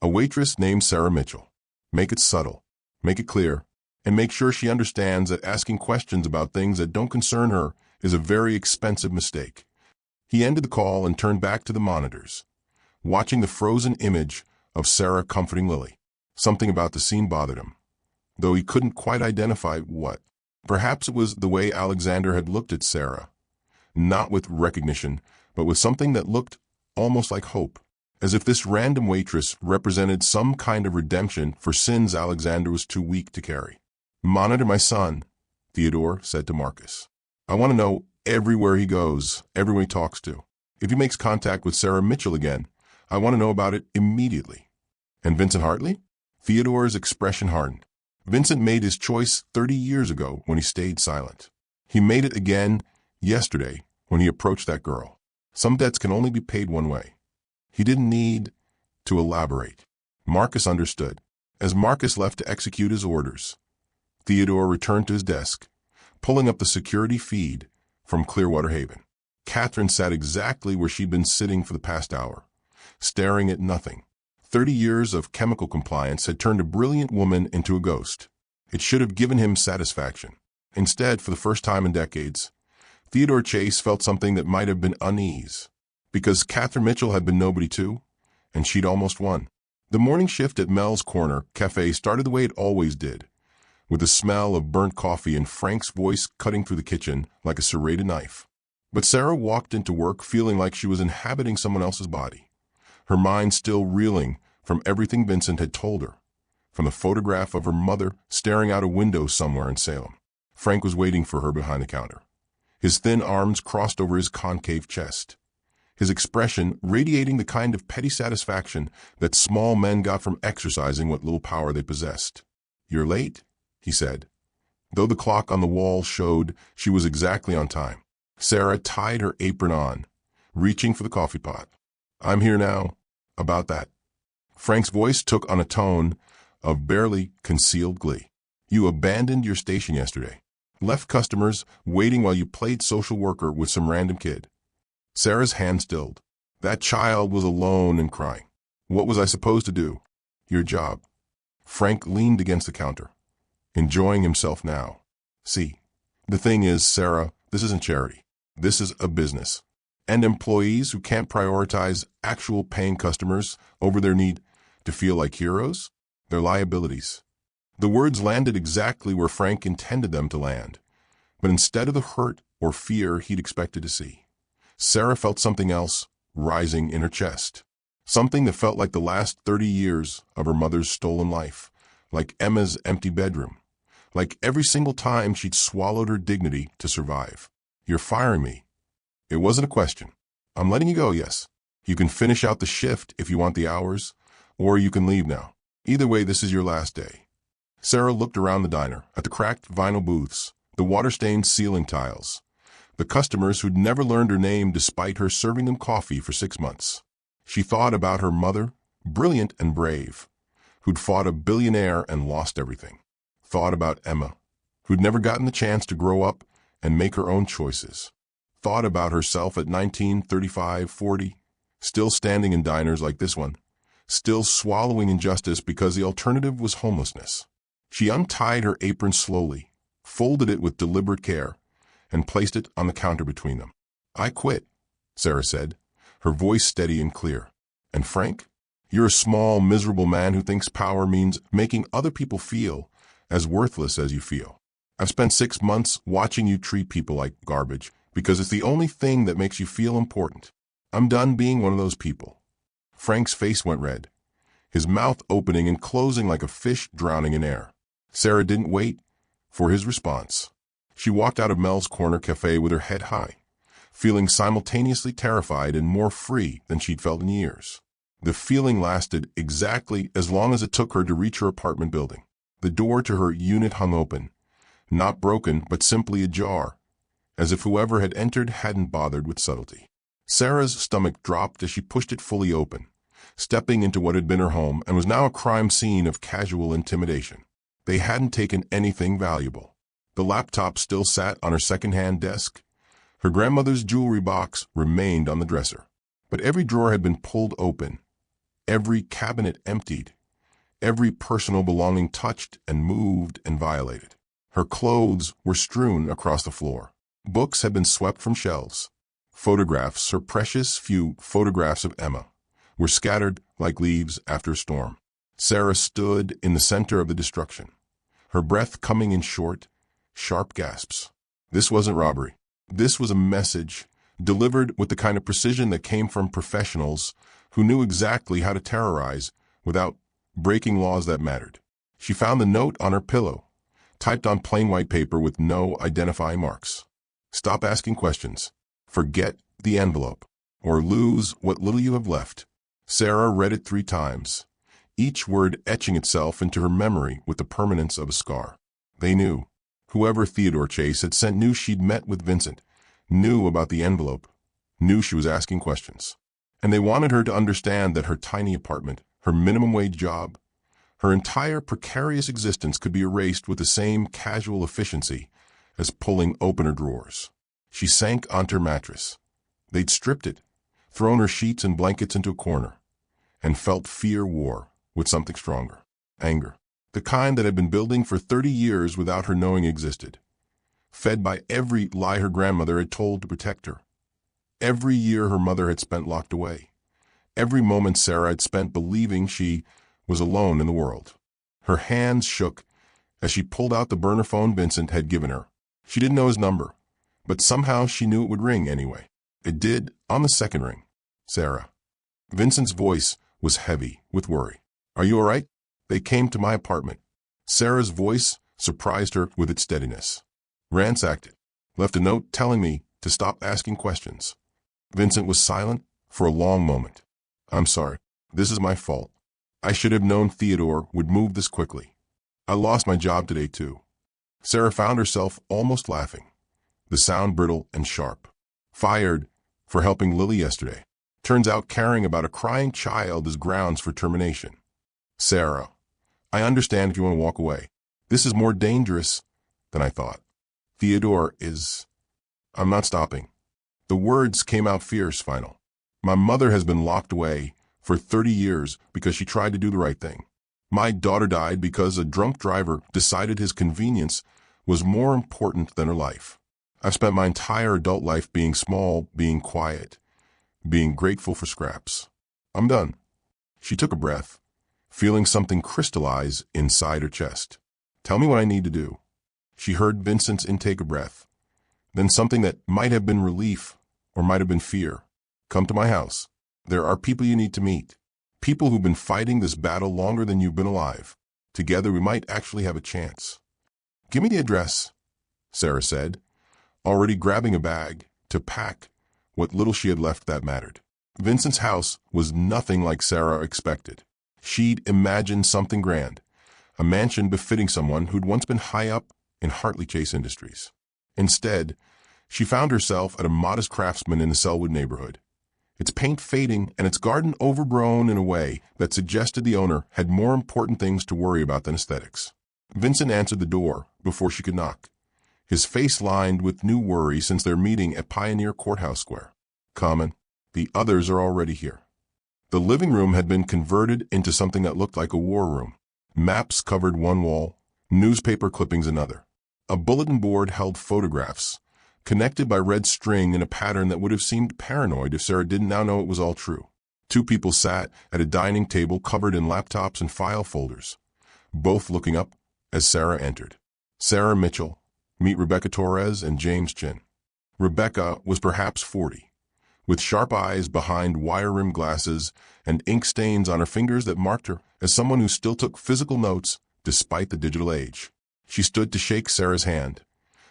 A waitress named Sarah Mitchell. Make it subtle, make it clear, and make sure she understands that asking questions about things that don't concern her is a very expensive mistake." He ended the call and turned back to the monitors, watching the frozen image of Sarah comforting Lily. Something about the scene bothered him, though he couldn't quite identify what. Perhaps it was the way Alexander had looked at Sarah, not with recognition, but with something that looked almost like hope, as if this random waitress represented some kind of redemption for sins Alexander was too weak to carry. "Monitor my son," Theodore said to Marcus. "I want to know everywhere he goes, everyone he talks to. If he makes contact with Sarah Mitchell again, I want to know about it immediately." "And Vincent Hartley?" Theodore's expression hardened. Vincent made his choice 30 years ago when he stayed silent. He made it again yesterday when he approached that girl. Some debts can only be paid one way. He didn't need to elaborate. Marcus understood. As Marcus left to execute his orders, Theodore returned to his desk, pulling up the security feed from Clearwater Haven. Catherine sat exactly where she'd been sitting for the past hour, staring at nothing. 30 years of chemical compliance had turned a brilliant woman into a ghost. It should have given him satisfaction. Instead, for the first time in decades, Theodore Chase felt something that might have been unease, because Catherine Mitchell had been nobody too, and she'd almost won. The morning shift at Mel's Corner Cafe started the way it always did, with the smell of burnt coffee and Frank's voice cutting through the kitchen like a serrated knife. But Sarah walked into work feeling like she was inhabiting someone else's body, her mind still reeling from everything Vincent had told her, from the photograph of her mother staring out a window somewhere in Salem. Frank was waiting for her behind the counter, his thin arms crossed over his concave chest, his expression radiating the kind of petty satisfaction that small men got from exercising what little power they possessed. "You're late," he said, though the clock on the wall showed she was exactly on time. Sarah tied her apron on, reaching for the coffee pot. "I'm here now. About that." Frank's voice took on a tone of barely concealed glee. "You abandoned your station yesterday. Left customers waiting while you played social worker with some random kid." Sarah's hand stilled. "That child was alone and crying. What was I supposed to do?" "Your job." Frank leaned against the counter, enjoying himself now. "See, the thing is, Sarah, this isn't charity. This is a business. And employees who can't prioritize actual paying customers over their need to feel like heroes, they're liabilities." The words landed exactly where Frank intended them to land, But instead of the hurt or fear he'd expected to see, Sarah felt something else rising in her chest. Something that felt like the last 30 years of her mother's stolen life, like Emma's empty bedroom, like every single time she'd swallowed her dignity to survive. "You're firing me." It wasn't a question. "I'm letting you go, yes. You can finish out the shift if you want the hours, or you can leave now. Either way, this is your last day." Sarah looked around the diner, at the cracked vinyl booths, the water-stained ceiling tiles, the customers who'd never learned her name despite her serving them coffee for 6 months. She thought about her mother, brilliant and brave, who'd fought a billionaire and lost everything. Thought about Emma, who'd never gotten the chance to grow up and make her own choices. Thought about herself at 19, 35, 40, still standing in diners like this one, still swallowing injustice because the alternative was homelessness. She untied her apron slowly, folded it with deliberate care, and placed it on the counter between them. "I quit," Sarah said, her voice steady and clear. "And Frank, you're a small, miserable man who thinks power means making other people feel as worthless as you feel. I've spent 6 months watching you treat people like garbage because it's the only thing that makes you feel important. I'm done being one of those people." Frank's face went red, his mouth opening and closing like a fish drowning in air. Sarah didn't wait for his response. She walked out of Mel's Corner Cafe with her head high, feeling simultaneously terrified and more free than she'd felt in years. The feeling lasted exactly as long as it took her to reach her apartment building. The door to her unit hung open, not broken but simply ajar, as if whoever had entered hadn't bothered with subtlety. Sarah's stomach dropped as she pushed it fully open, stepping into what had been her home and was now a crime scene of casual intimidation. They hadn't taken anything valuable. The laptop still sat on her second-hand desk. Her grandmother's jewelry box remained on the dresser. But every drawer had been pulled open, every cabinet emptied, every personal belonging touched and moved and violated. Her clothes were strewn across the floor. Books had been swept from shelves. Photographs, her precious few photographs of Emma, were scattered like leaves after a storm. Sarah stood in the center of the destruction, her breath coming in short, sharp gasps. This wasn't robbery. This was a message, delivered with the kind of precision that came from professionals who knew exactly how to terrorize without breaking laws that mattered. She found the note on her pillow, typed on plain white paper with no identifying marks. "Stop asking questions. Forget the envelope, or lose what little you have left." Sarah read it 3 times, each word etching itself into her memory with the permanence of a scar. They knew. Whoever Theodore Chase had sent knew she'd met with Vincent, knew about the envelope, knew she was asking questions. And they wanted her to understand that her tiny apartment, her minimum-wage job, her entire precarious existence could be erased with the same casual efficiency as pulling open her drawers. She sank onto her mattress. They'd stripped it, thrown her sheets and blankets into a corner, and felt fear war with something stronger. Anger. The kind that had been building for 30 years without her knowing existed. Fed by every lie her grandmother had told to protect her. Every year her mother had spent locked away. Every moment Sarah had spent believing she was alone in the world. Her hands shook as she pulled out the burner phone Vincent had given her. She didn't know his number, but somehow she knew it would ring anyway. It did on the second ring. "Sarah." Vincent's voice was heavy with worry. "Are you all right? They came to my apartment." Sarah's voice surprised her with its steadiness. "Ransacked it. Left a note telling me to stop asking questions." Vincent was silent for a long moment. "I'm sorry. This is my fault. I should have known Theodore would move this quickly. I lost my job today, too." Sarah found herself almost laughing, the sound brittle and sharp. "Fired for helping Lily yesterday. Turns out caring about a crying child is grounds for termination." "Sarah, I understand if you want to walk away. This is more dangerous than I thought. Theodore is—" "I'm not stopping." The words came out fierce, final. "My mother has been locked away for 30 years because she tried to do the right thing. My daughter died because a drunk driver decided his convenience was more important than her life. I've spent my entire adult life being small, being quiet, being grateful for scraps. I'm done." She took a breath, feeling something crystallize inside her chest. "Tell me what I need to do." She heard Vincent's intake of breath, then something that might have been relief or might have been fear. Come to my house. There are people you need to meet. People who've been fighting this battle longer than you've been alive. Together we might actually have a chance. Give me the address, Sarah said, already grabbing a bag to pack what little she had left that mattered. Vincent's house was nothing like Sarah expected. She'd imagined something grand, a mansion befitting someone who'd once been high up in Hartley Chase Industries. Instead, she found herself at a modest craftsman in the Selwood neighborhood, its paint fading and its garden overgrown in a way that suggested the owner had more important things to worry about than aesthetics. Vincent answered the door before she could knock, his face lined with new worry since their meeting at Pioneer Courthouse Square. Come in. The others are already here. The living room had been converted into something that looked like a war room. Maps covered one wall, newspaper clippings another. A bulletin board held photographs, connected by red string in a pattern that would have seemed paranoid if Sarah didn't now know it was all true. Two people sat at a dining table covered in laptops and file folders, both looking up as Sarah entered. Sarah Mitchell, meet Rebecca Torres and James Chin. Rebecca was perhaps 40. With sharp eyes behind wire-rimmed glasses and ink stains on her fingers that marked her as someone who still took physical notes despite the digital age. She stood to shake Sarah's hand,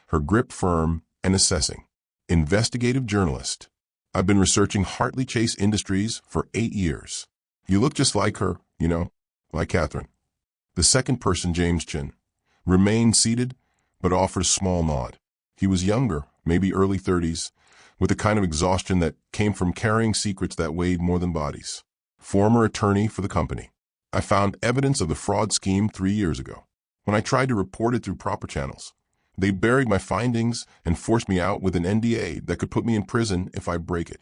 her grip firm and assessing. Investigative journalist. I've been researching Hartley Chase Industries for 8 years. You look just like her, like Catherine. The second person, James Chin, remained seated but offered a small nod. He was younger, maybe early 30s, with a kind of exhaustion that came from carrying secrets that weighed more than bodies. Former attorney for the company. I found evidence of the fraud scheme 3 years ago. When I tried to report it through proper channels, they buried my findings and forced me out with an NDA that could put me in prison if I break it.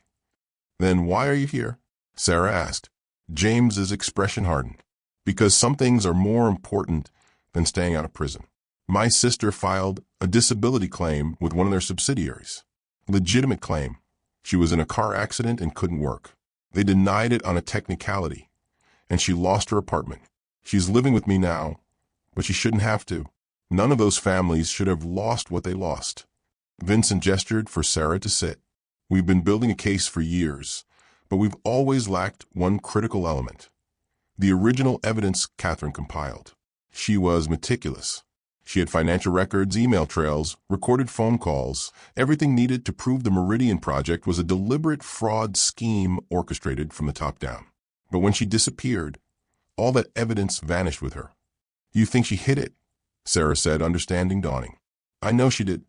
Then why are you here? Sarah asked. James's expression hardened. Because some things are more important than staying out of prison. My sister filed a disability claim with one of their subsidiaries. Legitimate claim. She was in a car accident and couldn't work. They denied it on a technicality, and she lost her apartment. She's living with me now, but she shouldn't have to. None of those families should have lost what they lost. Vincent gestured for Sarah to sit. We've been building a case for years, but we've always lacked one critical element. The original evidence Catherine compiled. She was meticulous. She had financial records, email trails, recorded phone calls, everything needed to prove the Meridian Project was a deliberate fraud scheme orchestrated from the top down. But when she disappeared, all that evidence vanished with her. You think she hid it? Sarah said, understanding dawning. I know she did.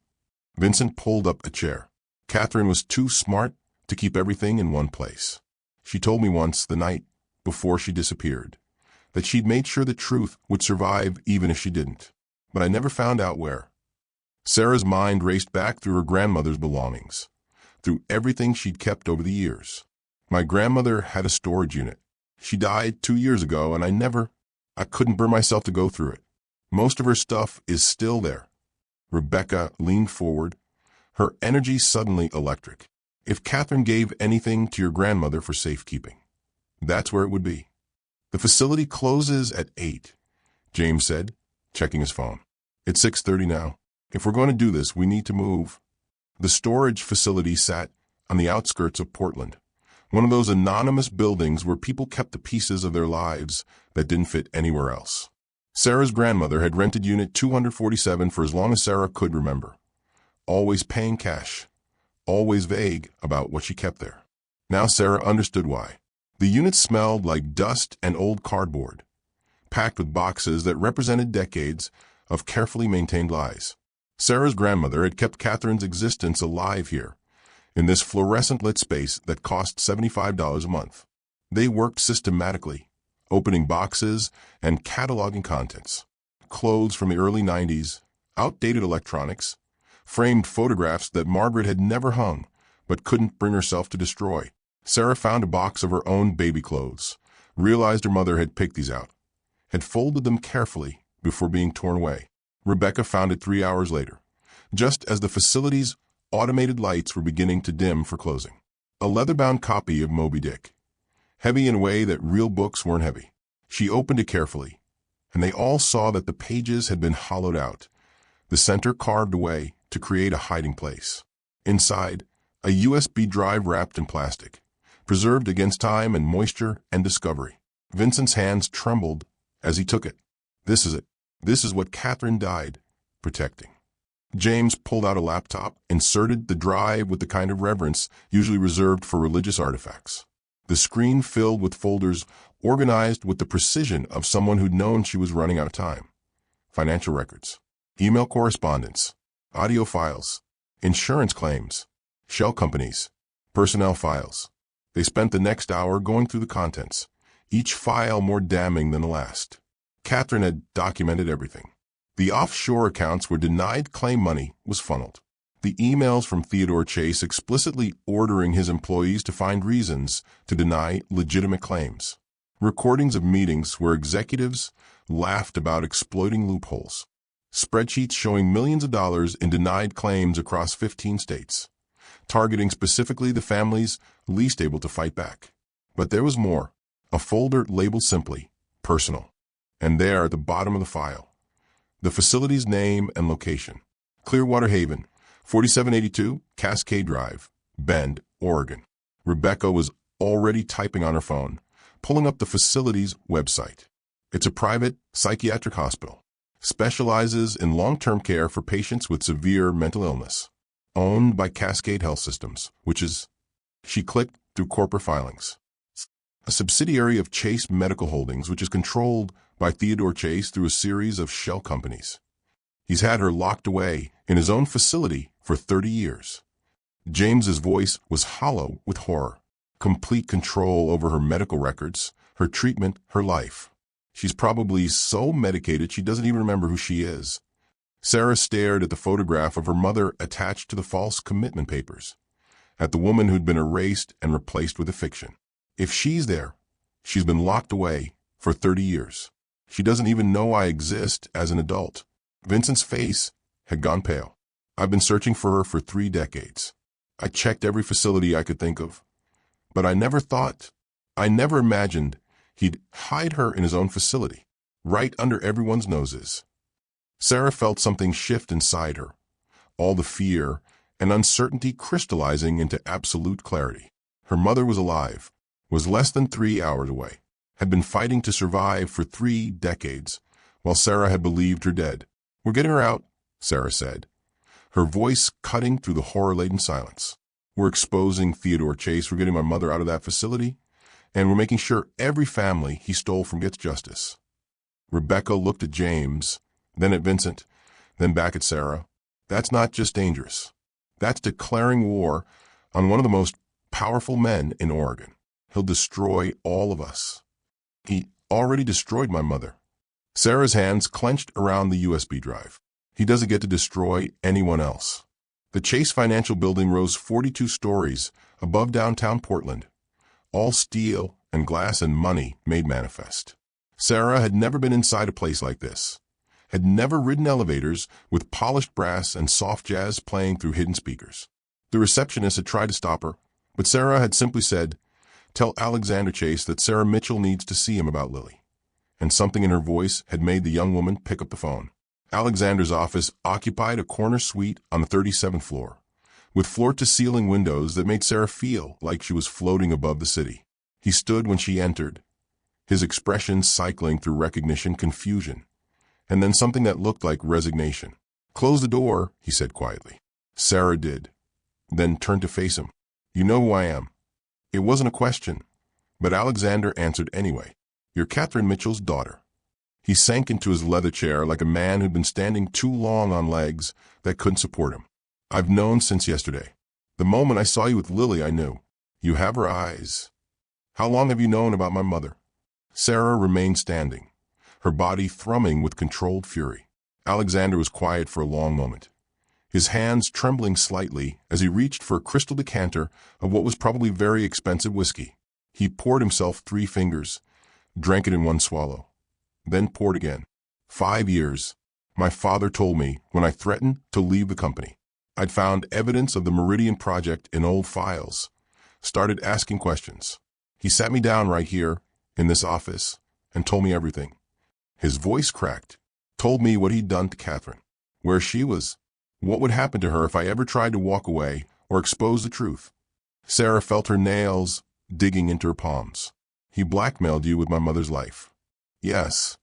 Vincent pulled up a chair. Catherine was too smart to keep everything in one place. She told me once, the night before she disappeared, that she'd made sure the truth would survive even if she didn't. But I never found out where. Sarah's mind raced back through her grandmother's belongings, through everything she'd kept over the years. My grandmother had a storage unit. She died 2 years ago, and I couldn't bring myself to go through it. Most of her stuff is still there. Rebecca leaned forward, her energy suddenly electric. If Catherine gave anything to your grandmother for safekeeping, that's where it would be. The facility closes at 8, James said, checking his phone. It's 6:30 now. If we're going to do this, we need to move. The storage facility sat on the outskirts of Portland, one of those anonymous buildings where people kept the pieces of their lives that didn't fit anywhere else. Sarah's grandmother had rented Unit 247 for as long as Sarah could remember, always paying cash, always vague about what she kept there. Now Sarah understood why. The unit smelled like dust and old cardboard, packed with boxes that represented decades of carefully maintained lies. Sarah's grandmother had kept Catherine's existence alive here, in this fluorescent-lit space that cost $75 a month. They worked systematically, opening boxes and cataloging contents. Clothes from the early 90s, outdated electronics, framed photographs that Margaret had never hung but couldn't bring herself to destroy. Sarah found a box of her own baby clothes, realized her mother had picked these out, had folded them carefully before being torn away. Rebecca found it 3 hours later, just as the facility's automated lights were beginning to dim for closing. A leather-bound copy of Moby Dick, heavy in a way that real books weren't heavy. She opened it carefully, and they all saw that the pages had been hollowed out, the center carved away to create a hiding place. Inside, a USB drive wrapped in plastic, preserved against time and moisture and discovery. Vincent's hands trembled as he took it. This is it. This is what Catherine died protecting. James pulled out a laptop, inserted the drive with the kind of reverence usually reserved for religious artifacts. The screen filled with folders organized with the precision of someone who'd known she was running out of time. Financial records, email correspondence, audio files, insurance claims, shell companies, personnel files. They spent the next hour going through the contents, each file more damning than the last. Catherine had documented everything. The offshore accounts where denied claim money was funneled. The emails from Theodore Chase explicitly ordering his employees to find reasons to deny legitimate claims. Recordings of meetings where executives laughed about exploiting loopholes. Spreadsheets showing millions of dollars in denied claims across 15 states, targeting specifically the families least able to fight back. But there was more. A folder labeled simply, personal. And there at the bottom of the file, the facility's name and location. Clearwater Haven, 4782 Cascade Drive, Bend, Oregon. Rebecca was already typing on her phone, pulling up the facility's website. It's a private psychiatric hospital, specializes in long-term care for patients with severe mental illness, owned by Cascade Health Systems, which is, she clicked through corporate filings, a subsidiary of Chase Medical Holdings, which is controlled by Theodore Chase through a series of shell companies. He's had her locked away in his own facility for 30 years. James's voice was hollow with horror. Complete control over her medical records, her treatment, her life. She's probably so medicated she doesn't even remember who she is. Sarah stared at the photograph of her mother attached to the false commitment papers, at the woman who'd been erased and replaced with a fiction. If she's there, she's been locked away for 30 years. She doesn't even know I exist as an adult. Vincent's face had gone pale. I've been searching for her for 3 decades. I checked every facility I could think of. But I never imagined he'd hide her in his own facility, right under everyone's noses. Sarah felt something shift inside her, all the fear and uncertainty crystallizing into absolute clarity. Her mother was alive, was less than 3 hours away, had been fighting to survive for 3 decades, while Sarah had believed her dead. "We're getting her out," Sarah said, her voice cutting through the horror-laden silence. "We're exposing Theodore Chase. We're getting my mother out of that facility, and we're making sure every family he stole from gets justice." Rebecca looked at James, then at Vincent, then back at Sarah. "That's not just dangerous. That's declaring war on one of the most powerful men in Oregon. He'll destroy all of us. He already destroyed my mother." Sarah's hands clenched around the USB drive. "He doesn't get to destroy anyone else." The Chase Financial Building rose 42 stories above downtown Portland, all steel and glass and money made manifest. Sarah had never been inside a place like this, had never ridden elevators with polished brass and soft jazz playing through hidden speakers. The receptionist had tried to stop her, but Sarah had simply said, "Tell Alexander Chase that Sarah Mitchell needs to see him about Lily." And something in her voice had made the young woman pick up the phone. Alexander's office occupied a corner suite on the 37th floor, with floor-to-ceiling windows that made Sarah feel like she was floating above the city. He stood when she entered, his expression cycling through recognition, confusion, and then something that looked like resignation. "Close the door," he said quietly. Sarah did, then turned to face him. "You know who I am." It wasn't a question, but Alexander answered anyway. "You're Catherine Mitchell's daughter." He sank into his leather chair like a man who'd been standing too long on legs that couldn't support him. "I've known since yesterday. The moment I saw you with Lily, I knew. You have her eyes. How long have you known about my mother?" Sarah remained standing, her body thrumming with controlled fury. Alexander was quiet for a long moment, his hands trembling slightly as he reached for a crystal decanter of what was probably very expensive whiskey. He poured himself 3 fingers, drank it in one swallow, then poured again. 5 years, my father told me when I threatened to leave the company. I'd found evidence of the Meridian Project in old files, started asking questions. He sat me down right here in this office and told me everything. His voice cracked, told me what he'd done to Catherine, where she was, What would happen to her if I ever tried to walk away or expose the truth? Sarah felt her nails digging into her palms. He blackmailed you with my mother's life. Yes.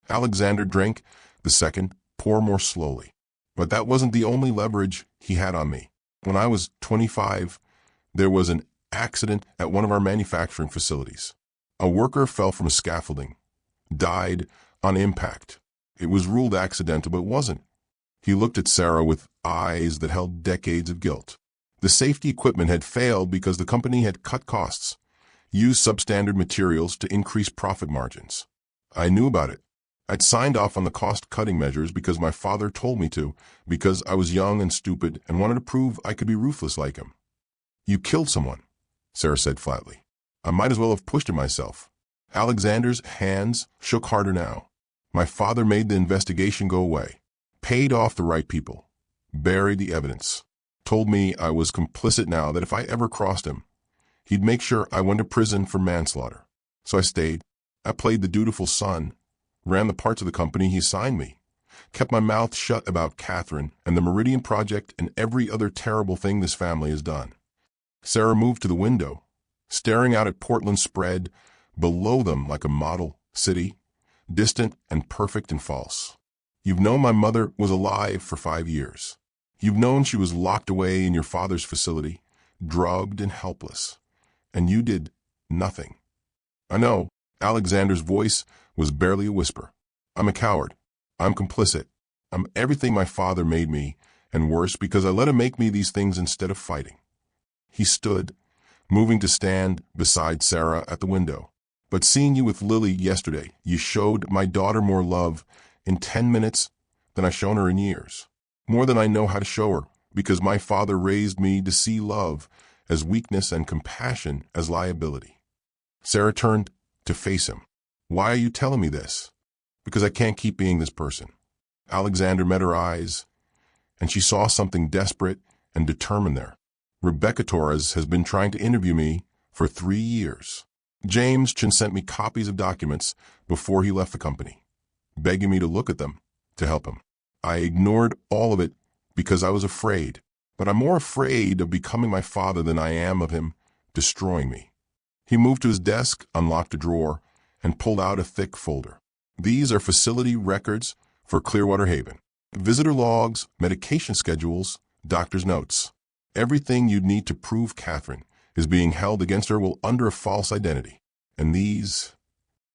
Alexander drank the second pour more slowly. But that wasn't the only leverage he had on me. When I was 25, there was an accident at one of our manufacturing facilities. A worker fell from scaffolding, died on impact. It was ruled accidental, but it wasn't. He looked at Sarah with eyes that held decades of guilt. The safety equipment had failed because the company had cut costs, used substandard materials to increase profit margins. I knew about it. I'd signed off on the cost-cutting measures because my father told me to, because I was young and stupid and wanted to prove I could be ruthless like him. You killed someone, Sarah said flatly. I might as well have pushed it myself. Alexander's hands shook harder now. My father made the investigation go away, paid off the right people, buried the evidence, told me I was complicit now, that if I ever crossed him, he'd make sure I went to prison for manslaughter. So I stayed. I played the dutiful son, ran the parts of the company he assigned me, kept my mouth shut about Catherine and the Meridian Project and every other terrible thing this family has done. Sarah moved to the window, staring out at Portland spread below them like a model city, distant and perfect and false. You've known my mother was alive for 5 years. You've known she was locked away in your father's facility, drugged and helpless. And you did nothing. I know. Alexander's voice was barely a whisper. I'm a coward. I'm complicit. I'm everything my father made me, and worse, because I let him make me these things instead of fighting. He stood, moving to stand beside Sarah at the window. But seeing you with Lily yesterday, you showed my daughter more love in 10 minutes than I've shown her in years. More than I know how to show her, because my father raised me to see love as weakness and compassion as liability. Sarah turned to face him. Why are you telling me this? Because I can't keep being this person. Alexander met her eyes, and she saw something desperate and determined there. Rebecca Torres has been trying to interview me for 3 years. James Chin sent me copies of documents before he left the company, begging me to look at them to help him. I ignored all of it because I was afraid, but I'm more afraid of becoming my father than I am of him destroying me. He moved to his desk, unlocked a drawer, and pulled out a thick folder. These are facility records for Clearwater Haven. Visitor logs, medication schedules, doctor's notes. Everything you'd need to prove Catherine is being held against her will under a false identity. And these,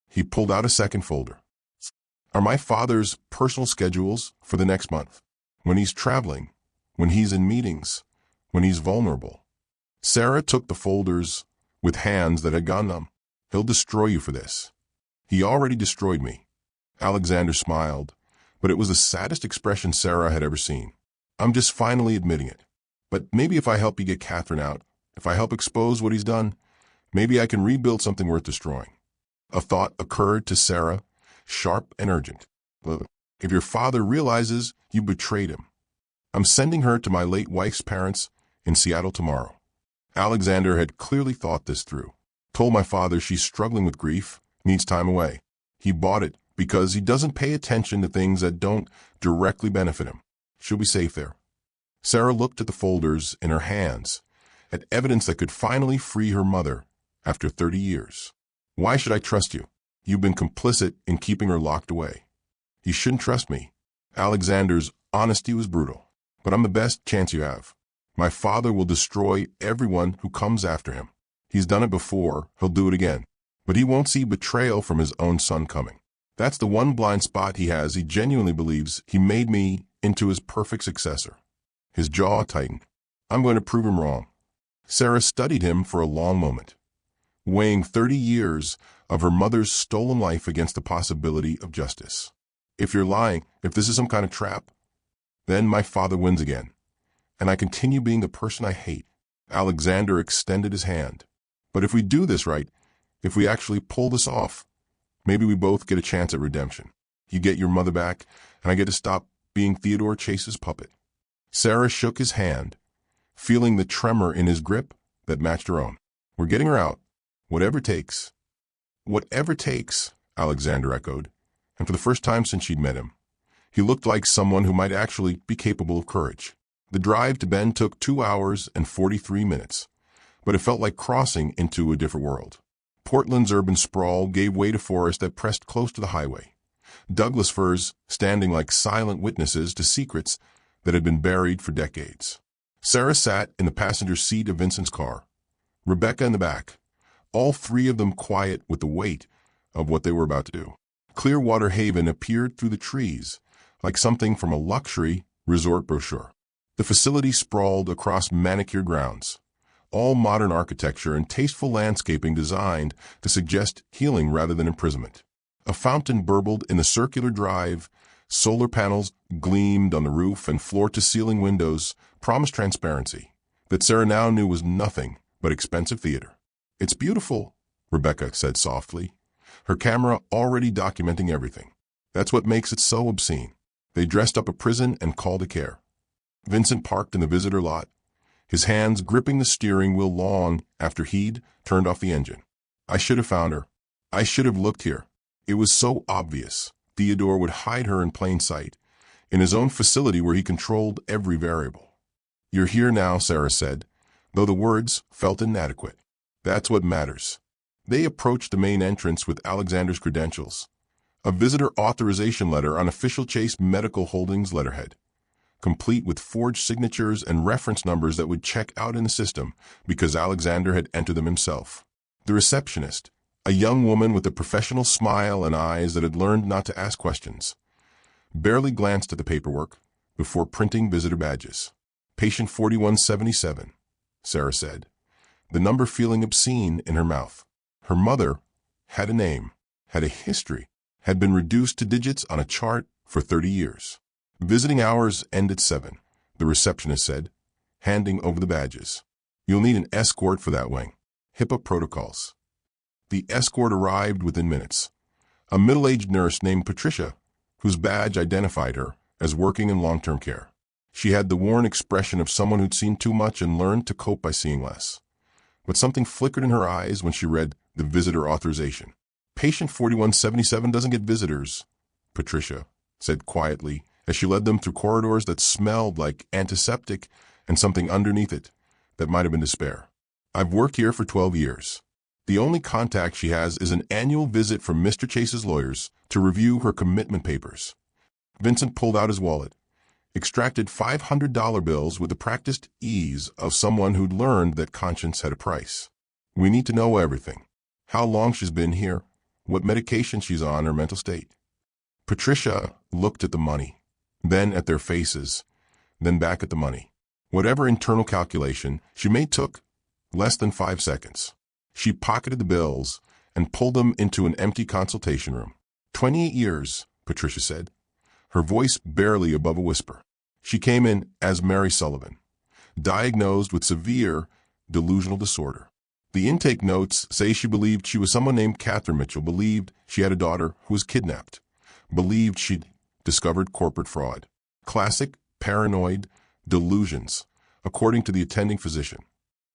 he pulled out a second folder, are my father's personal schedules for the next month. When he's traveling, when he's in meetings, when he's vulnerable. Sarah took the folders with hands that had gone numb. He'll destroy you for this. He already destroyed me. Alexander smiled, but it was the saddest expression Sarah had ever seen. I'm just finally admitting it. But maybe if I help you get Catherine out, if I help expose what he's done, maybe I can rebuild something worth destroying. A thought occurred to Sarah, sharp and urgent. Look, if your father realizes you betrayed him, I'm sending her to my late wife's parents in Seattle tomorrow. Alexander had clearly thought this through. Told my father she's struggling with grief, needs time away. He bought it because he doesn't pay attention to things that don't directly benefit him. She'll be safe there. Sarah looked at the folders in her hands, at evidence that could finally free her mother after 30 years. Why should I trust you? You've been complicit in keeping her locked away. You shouldn't trust me. Alexander's honesty was brutal, but I'm the best chance you have. My father will destroy everyone who comes after him. He's done it before, he'll do it again. But he won't see betrayal from his own son coming. That's the one blind spot he has. He genuinely believes he made me into his perfect successor. His jaw tightened. I'm going to prove him wrong. Sarah studied him for a long moment, weighing 30 years of her mother's stolen life against the possibility of justice. If you're lying, if this is some kind of trap, then my father wins again, and I continue being the person I hate. Alexander extended his hand. But if we do this right, if we actually pull this off, maybe we both get a chance at redemption. You get your mother back, and I get to stop being Theodore Chase's puppet. Sarah shook his hand, feeling the tremor in his grip that matched her own. We're getting her out. Whatever takes. Whatever takes, Alexander echoed, and for the first time since she'd met him, He looked like someone who might actually be capable of courage. The drive to Bend took 2 hours and 43 minutes, but it felt like crossing into a different world. Portland's urban sprawl gave way to forest that pressed close to the highway. Douglas firs standing like silent witnesses to secrets that had been buried for decades. Sarah sat in the passenger seat of Vincent's car, Rebecca in the back, all three of them quiet with the weight of what they were about to do. Clearwater Haven appeared through the trees, like something from a luxury resort brochure. The facility sprawled across manicured grounds, all modern architecture and tasteful landscaping designed to suggest healing rather than imprisonment. A fountain burbled in the circular drive, solar panels gleamed on the roof, and floor-to-ceiling windows promised transparency that Sarah now knew was nothing but expensive theater. "It's beautiful," Rebecca said softly, her camera already documenting everything. "That's what makes it so obscene." They dressed up a prison and called a care. Vincent parked in the visitor lot, his hands gripping the steering wheel long after he'd turned off the engine. "I should have found her. I should have looked here." It was so obvious. Theodore would hide her in plain sight, in his own facility where he controlled every variable. "You're here now," Sarah said, though the words felt inadequate. "That's what matters." They approached the main entrance with Alexander's credentials, a visitor authorization letter on official Chase Medical Holdings letterhead, complete with forged signatures and reference numbers that would check out in the system because Alexander had entered them himself. The receptionist, a young woman with a professional smile and eyes that had learned not to ask questions, barely glanced at the paperwork before printing visitor badges. "Patient 4177, Sarah said, the number feeling obscene in her mouth. Her mother had a name, had a history, had been reduced to digits on a chart for 30 years. "Visiting hours end at 7, the receptionist said, handing over the badges. "You'll need an escort for that wing. HIPAA protocols." The escort arrived within minutes. A middle-aged nurse named Patricia, whose badge identified her as working in long-term care. She had the worn expression of someone who'd seen too much and learned to cope by seeing less. But something flickered in her eyes when she read the visitor authorization. "Patient 4177 doesn't get visitors," Patricia said quietly as she led them through corridors that smelled like antiseptic and something underneath it that might have been despair. "I've worked here for 12 years. The only contact she has is an annual visit from Mr. Chase's lawyers to review her commitment papers." Vincent pulled out his wallet, extracted $500 bills with the practiced ease of someone who'd learned that conscience had a price. "We need to know everything. How long she's been here, what medication she's on, her mental state." Patricia looked at the money, then at their faces, then back at the money. Whatever internal calculation she made took less than 5 seconds. She pocketed the bills and pulled them into an empty consultation room. 28 years, Patricia said, her voice barely above a whisper. She came in as Mary Sullivan, diagnosed with severe delusional disorder. The intake notes say she believed she was someone named Catherine Mitchell, believed she had a daughter who was kidnapped, believed she'd discovered corporate fraud. Classic paranoid delusions, according to the attending physician.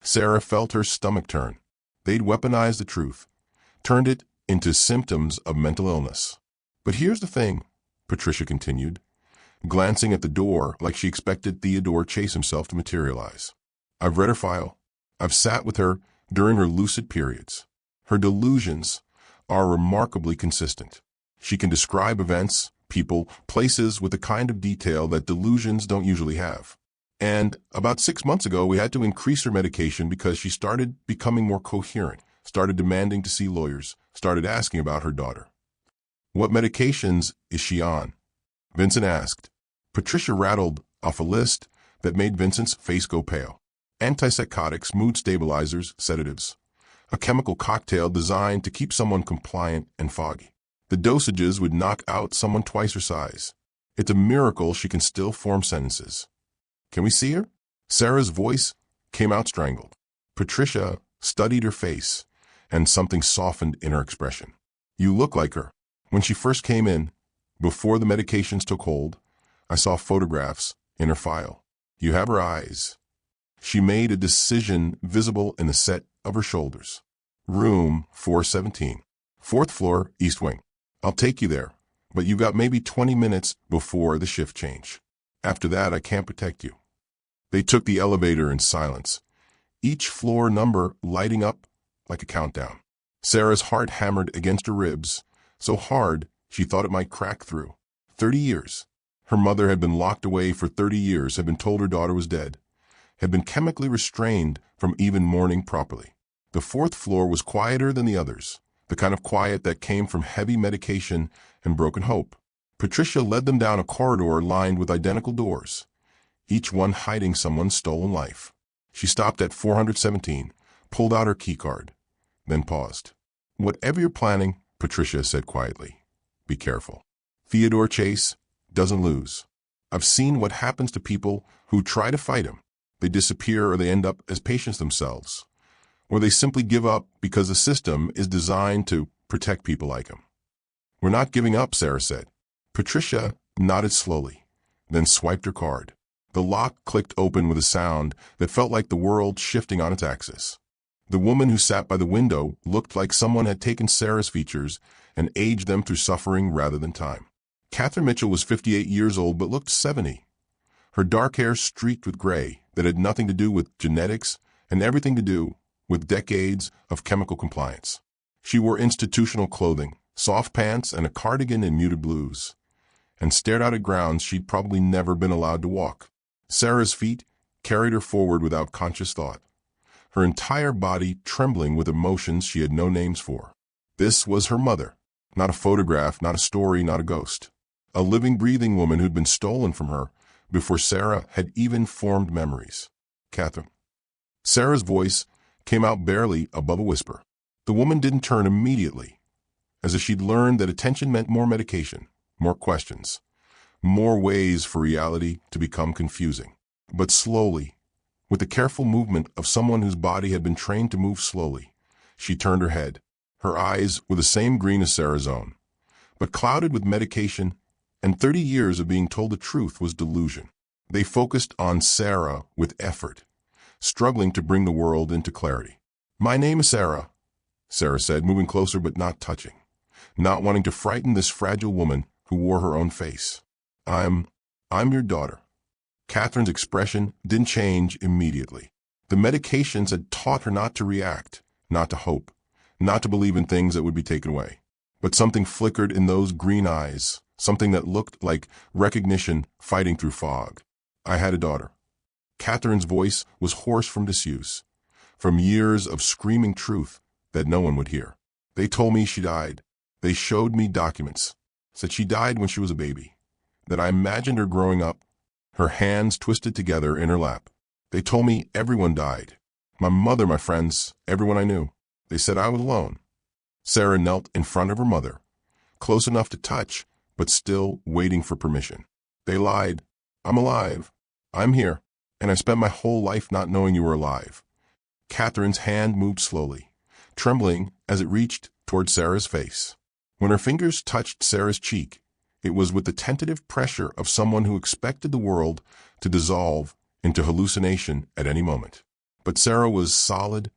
Sarah felt her stomach turn. They'd weaponized the truth, turned it into symptoms of mental illness. "But here's the thing," Patricia continued, glancing at the door like she expected Theodore Chase himself to materialize. "I've read her file. I've sat with her during her lucid periods. Her delusions are remarkably consistent. She can describe events, people, places with the kind of detail that delusions don't usually have. And about 6 months ago, we had to increase her medication because she started becoming more coherent, started demanding to see lawyers, started asking about her daughter." "What medications is she on?" Vincent asked. Patricia rattled off a list that made Vincent's face go pale. Antipsychotics, mood stabilizers, sedatives. A chemical cocktail designed to keep someone compliant and foggy. The dosages would knock out someone twice her size. It's a miracle she can still form sentences. "Can we see her?" Sarah's voice came out strangled. Patricia studied her face, and something softened in her expression. "You look like her. When she first came in, before the medications took hold, I saw photographs in her file. You have her eyes." She made a decision visible in the set of her shoulders. "Room 417. 4th floor, East Wing. I'll take you there but you've got maybe 20 minutes before the shift change. After that, I can't protect you." They took the elevator in silence, each floor number lighting up like a countdown. Sarah's heart hammered against her ribs, so hard she thought it might crack through. 30 years. Her mother had been locked away for 30 years, had been told her daughter was dead, had been chemically restrained from even mourning properly. The fourth floor was quieter than the others, the kind of quiet that came from heavy medication and broken hope. Patricia led them down a corridor lined with identical doors, each one hiding someone's stolen life. She stopped at 417, pulled out her keycard, then paused. "Whatever you're planning," Patricia said quietly, "be careful. Theodore Chase doesn't lose. I've seen what happens to people who try to fight him. They disappear, or they end up as patients themselves, or they simply give up because the system is designed to protect people like him." "We're not giving up," Sarah said. Patricia nodded slowly, then swiped her card. The lock clicked open with a sound that felt like the world shifting on its axis. The woman who sat by the window looked like someone had taken Sarah's features and aged them through suffering rather than time. Catherine Mitchell was 58 years old but looked 70. Her dark hair streaked with gray that had nothing to do with genetics and everything to do with decades of chemical compliance. She wore institutional clothing, soft pants, and a cardigan in muted blues, and stared out at grounds she'd probably never been allowed to walk. Sarah's feet carried her forward without conscious thought, her entire body trembling with emotions she had no names for. This was her mother, not a photograph, not a story, not a ghost. A living, breathing woman who'd been stolen from her before Sarah had even formed memories. "Catherine." Sarah's voice came out barely above a whisper. The woman didn't turn immediately, as if she'd learned that attention meant more medication, more questions, more ways for reality to become confusing. But slowly, with the careful movement of someone whose body had been trained to move slowly, she turned her head. Her eyes were the same green as Sarah's own, but clouded with medication, and 30 years of being told the truth was delusion. They focused on Sarah with effort, struggling to bring the world into clarity. "My name is Sarah," Sarah said, moving closer but not touching, not wanting to frighten this fragile woman who wore her own face. I'm your daughter." Catherine's expression didn't change immediately. The medications had taught her not to react, not to hope, not to believe in things that would be taken away. But something flickered in those green eyes, something that looked like recognition fighting through fog. "I had a daughter." Catherine's voice was hoarse from disuse, from years of screaming truth that no one would hear. "They told me she died. They showed me documents, said she died when she was a baby, that I imagined her growing up." Her hands twisted together in her lap. "They told me everyone died. My mother, my friends, everyone I knew. They said I was alone." Sarah knelt in front of her mother, close enough to touch, but still waiting for permission. "They lied. I'm alive. I'm here. And I spent my whole life not knowing you were alive." Catherine's hand moved slowly, trembling as it reached toward Sarah's face. When her fingers touched Sarah's cheek, it was with the tentative pressure of someone who expected the world to dissolve into hallucination at any moment. But Sarah was solid,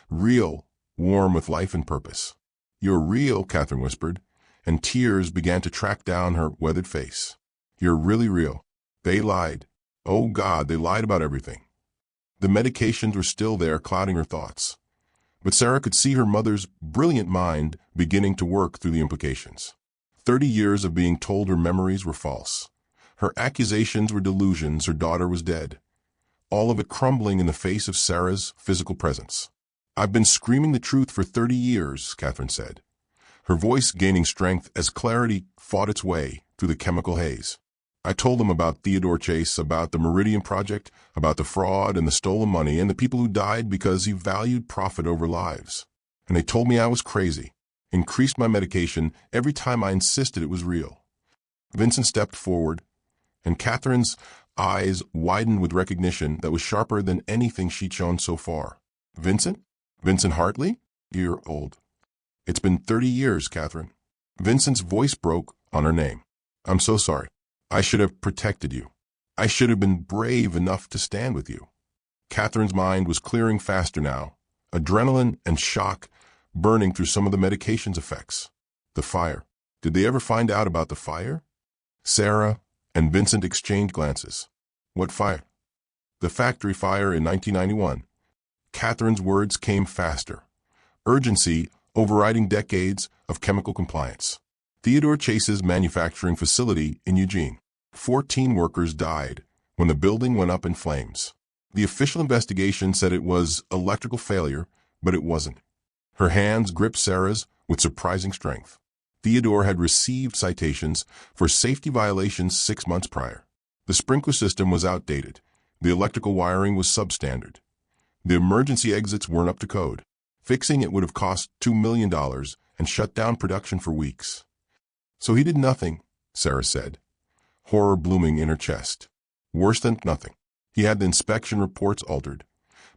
real, warm with life and purpose. "You're real," Catherine whispered, and tears began to track down her weathered face. "You're really real. They lied. Oh God, they lied about everything." The medications were still there, clouding her thoughts. But Sarah could see her mother's brilliant mind beginning to work through the implications. 30 years of being told her memories were false. Her accusations were delusions, her daughter was dead. All of it crumbling in the face of Sarah's physical presence. "I've been screaming the truth for 30 years, Catherine said, her voice gaining strength as clarity fought its way through the chemical haze. "I told them about Theodore Chase, about the Meridian Project, about the fraud and the stolen money and the people who died because he valued profit over lives. And they told me I was crazy, increased my medication every time I insisted it was real." Vincent stepped forward, and Catherine's eyes widened with recognition that was sharper than anything she'd shown so far. "Vincent? Vincent Hartley? You're old." "It's been 30 years, Catherine." Vincent's voice broke on her name. "I'm so sorry. I should have protected you. I should have been brave enough to stand with you." Catherine's mind was clearing faster now, adrenaline and shock burning through some of the medication's effects. The fire. Did they ever find out about the fire? Sarah and Vincent exchanged glances. What fire? The factory fire in 1991. Catherine's words came faster. Urgency overriding decades of chemical compliance. Theodore Chase's manufacturing facility in Eugene. 14 workers died when the building went up in flames. The official investigation said it was electrical failure, but it wasn't. Her hands gripped Sarah's with surprising strength. Theodore had received citations for safety violations 6 months prior. The sprinkler system was outdated. The electrical wiring was substandard. The emergency exits weren't up to code. Fixing it would have cost $2 million and shut down production for weeks. So he did nothing, Sarah said, horror blooming in her chest. Worse than nothing. He had the inspection reports altered,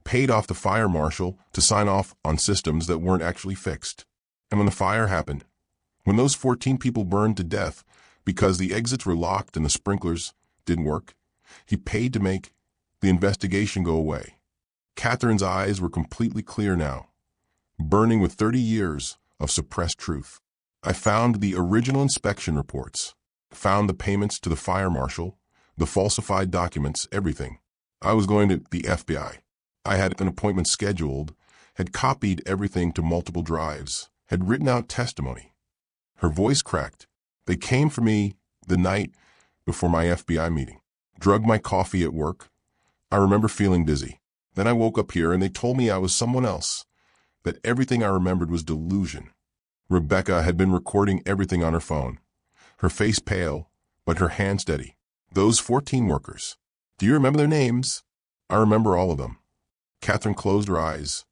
paid off the fire marshal to sign off on systems that weren't actually fixed. And when the fire happened, when those 14 people burned to death because the exits were locked and the sprinklers didn't work, he paid to make the investigation go away. Catherine's eyes were completely clear now, burning with 30 years of suppressed truth. I found the original inspection reports, found the payments to the fire marshal, the falsified documents, everything. I was going to the FBI. I had an appointment scheduled, had copied everything to multiple drives, had written out testimony. Her voice cracked. They came for me the night before my FBI meeting. Drugged my coffee at work. I remember feeling dizzy. Then I woke up here and they told me I was someone else, that everything I remembered was delusion. Rebecca had been recording everything on her phone, her face pale, but her hand steady. Those 14 workers. Do you remember their names? I remember all of them. Catherine closed her eyes,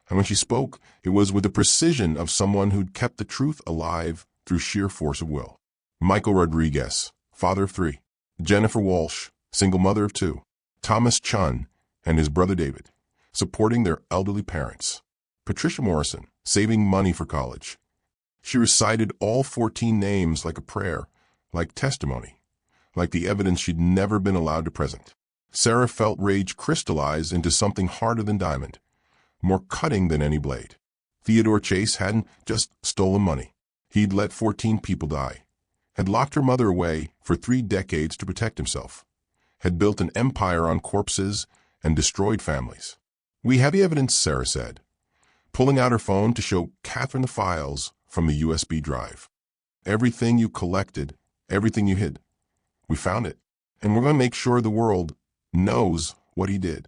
and when she spoke, it was with the precision of someone who'd kept the truth alive through sheer force of will. Michael Rodriguez, father of 3. Jennifer Walsh, single mother of 2. Thomas Chun and his brother David, supporting their elderly parents. Patricia Morrison, saving money for college. She recited all 14 names like a prayer, like testimony, like the evidence she'd never been allowed to present. Sarah felt rage crystallize into something harder than diamond, more cutting than any blade. Theodore Chase hadn't just stolen money. He'd let 14 people die, had locked her mother away for 3 decades to protect himself, had built an empire on corpses and destroyed families. We have the evidence, Sarah said, pulling out her phone to show Catherine the files from the USB drive. Everything you collected, everything you hid. We found it, and we're going to make sure the world knows what he did.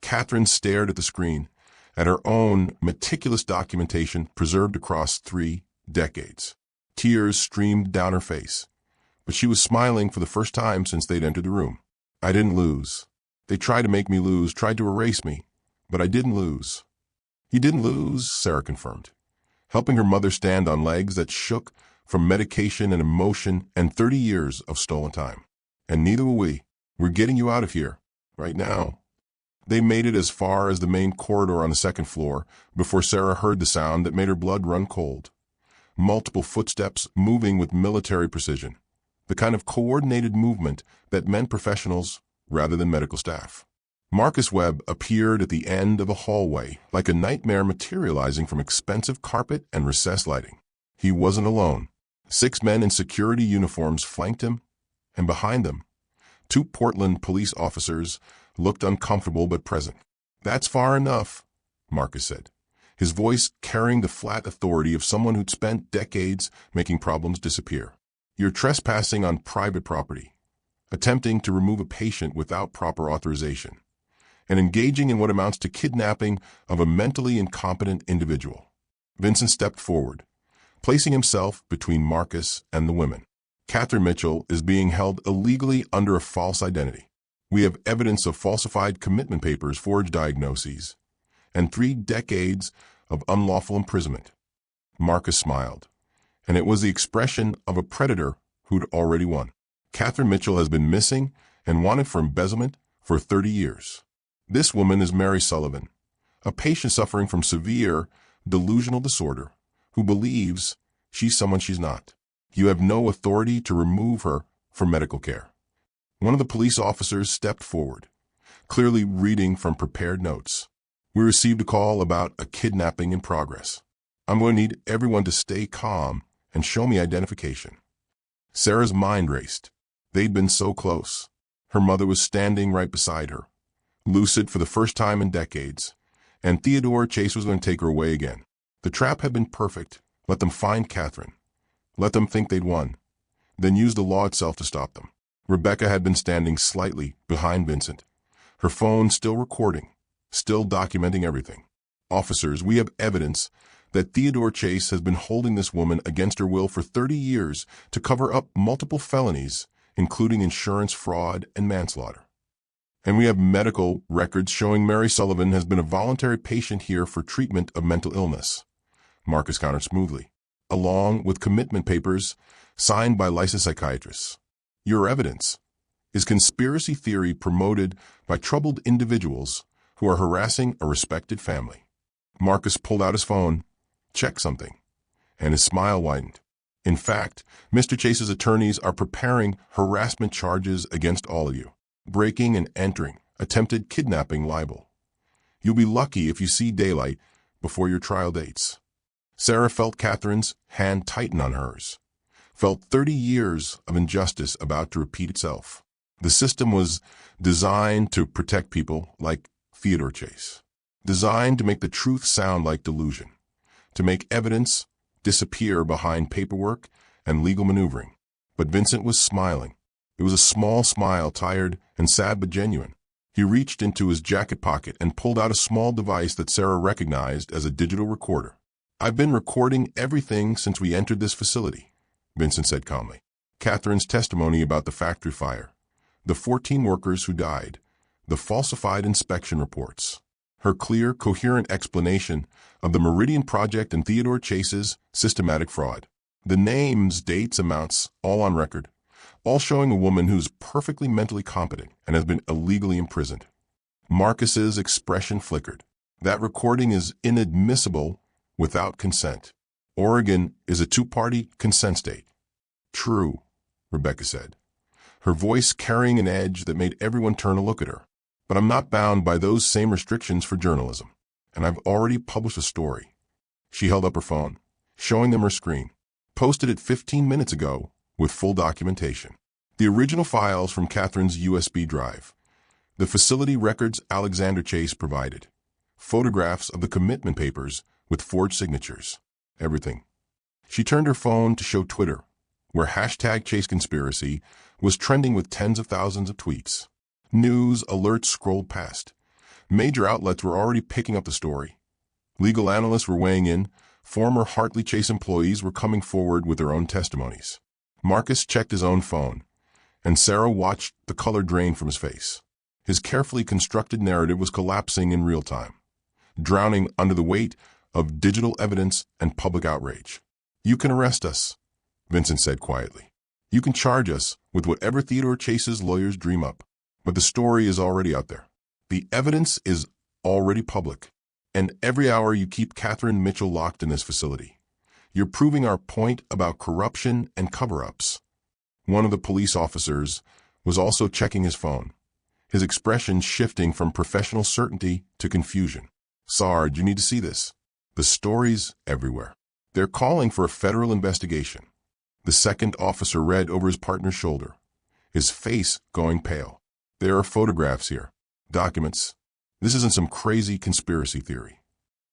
Catherine stared at the screen, at her own meticulous documentation preserved across 3 decades. Tears streamed down her face, but she was smiling for the first time since they'd entered the room. I didn't lose. They tried to make me lose, tried to erase me, but I didn't lose. You didn't lose, Sarah confirmed, helping her mother stand on legs that shook from medication and emotion and 30 years of stolen time. And neither will we. We're getting you out of here, right now. They made it as far as the main corridor on the 2nd floor before Sarah heard the sound that made her blood run cold. Multiple footsteps moving with military precision, the kind of coordinated movement that meant professionals rather than medical staff. Marcus Webb appeared at the end of a hallway like a nightmare materializing from expensive carpet and recessed lighting. He wasn't alone. 6 men in security uniforms flanked him, and behind them, 2 Portland police officers looked uncomfortable but present. That's far enough, Marcus said, his voice carrying the flat authority of someone who'd spent decades making problems disappear. You're trespassing on private property, attempting to remove a patient without proper authorization, and engaging in what amounts to kidnapping of a mentally incompetent individual. Vincent stepped forward, placing himself between Marcus and the women. Catherine Mitchell is being held illegally under a false identity. We have evidence of falsified commitment papers, forged diagnoses, and 3 decades of unlawful imprisonment. Marcus smiled, and it was the expression of a predator who'd already won. Catherine Mitchell has been missing and wanted for embezzlement for 30 years. This woman is Mary Sullivan, a patient suffering from severe delusional disorder who believes she's someone she's not. You have no authority to remove her from medical care. One of the police officers stepped forward, clearly reading from prepared notes. We received a call about a kidnapping in progress. I'm going to need everyone to stay calm and show me identification. Sarah's mind raced. They'd been so close. Her mother was standing right beside her, lucid for the first time in decades, and Theodore Chase was going to take her away again. The trap had been perfect. Let them find Catherine. Let them think they'd won. Then use the law itself to stop them. Rebecca had been standing slightly behind Vincent, her phone still recording, still documenting everything. Officers, we have evidence that Theodore Chase has been holding this woman against her will for 30 years to cover up multiple felonies, including insurance fraud and manslaughter. And we have medical records showing Mary Sullivan has been a voluntary patient here for treatment of mental illness. Marcus countered smoothly, along with commitment papers signed by licensed psychiatrists. Your evidence is conspiracy theory promoted by troubled individuals who are harassing a respected family. Marcus pulled out his phone, checked something, and his smile widened. In fact, Mr. Chase's attorneys are preparing harassment charges against all of you. Breaking and entering, attempted kidnapping libel. You'll be lucky if you see daylight before your trial dates. Sarah felt Catherine's hand tighten on hers, felt 30 years of injustice about to repeat itself. The system was designed to protect people like Theodore Chase, designed to make the truth sound like delusion, to make evidence disappear behind paperwork and legal maneuvering. But Vincent was smiling. It was a small smile, tired and sad but genuine. He reached into his jacket pocket and pulled out a small device that Sarah recognized as a digital recorder. I've been recording everything since we entered this facility, Vincent said calmly. Catherine's testimony about the factory fire, the 14 workers who died, the falsified inspection reports, her clear, coherent explanation of the Meridian Project and Theodore Chase's systematic fraud. The names, dates, amounts, all on record, all showing a woman who's perfectly mentally competent and has been illegally imprisoned. Marcus's expression flickered. That recording is inadmissible without consent. Oregon is a two-party consent state. True, Rebecca said, her voice carrying an edge that made everyone turn to look at her. But I'm not bound by those same restrictions for journalism, and I've already published a story. She held up her phone, showing them her screen. Posted it 15 minutes ago with full documentation. The original files from Catherine's USB drive, the facility records Alexander Chase provided, photographs of the commitment papers with forged signatures, everything. She turned her phone to show Twitter, where #ChaseConspiracy was trending with tens of thousands of tweets. News alerts scrolled past. Major outlets were already picking up the story. Legal analysts were weighing in. Former Hartley Chase employees were coming forward with their own testimonies. Marcus checked his own phone, and Sarah watched the color drain from his face. His carefully constructed narrative was collapsing in real time, drowning under the weight of digital evidence and public outrage. You can arrest us, Vincent said quietly. You can charge us with whatever Theodore Chase's lawyers dream up. But the story is already out there. The evidence is already public. And every hour you keep Catherine Mitchell locked in this facility, you're proving our point about corruption and cover-ups. One of the police officers was also checking his phone, his expression shifting from professional certainty to confusion. Sarge, you need to see this. The story's everywhere. They're calling for a federal investigation. The second officer read over his partner's shoulder, his face going pale. There are photographs here, documents. This isn't some crazy conspiracy theory.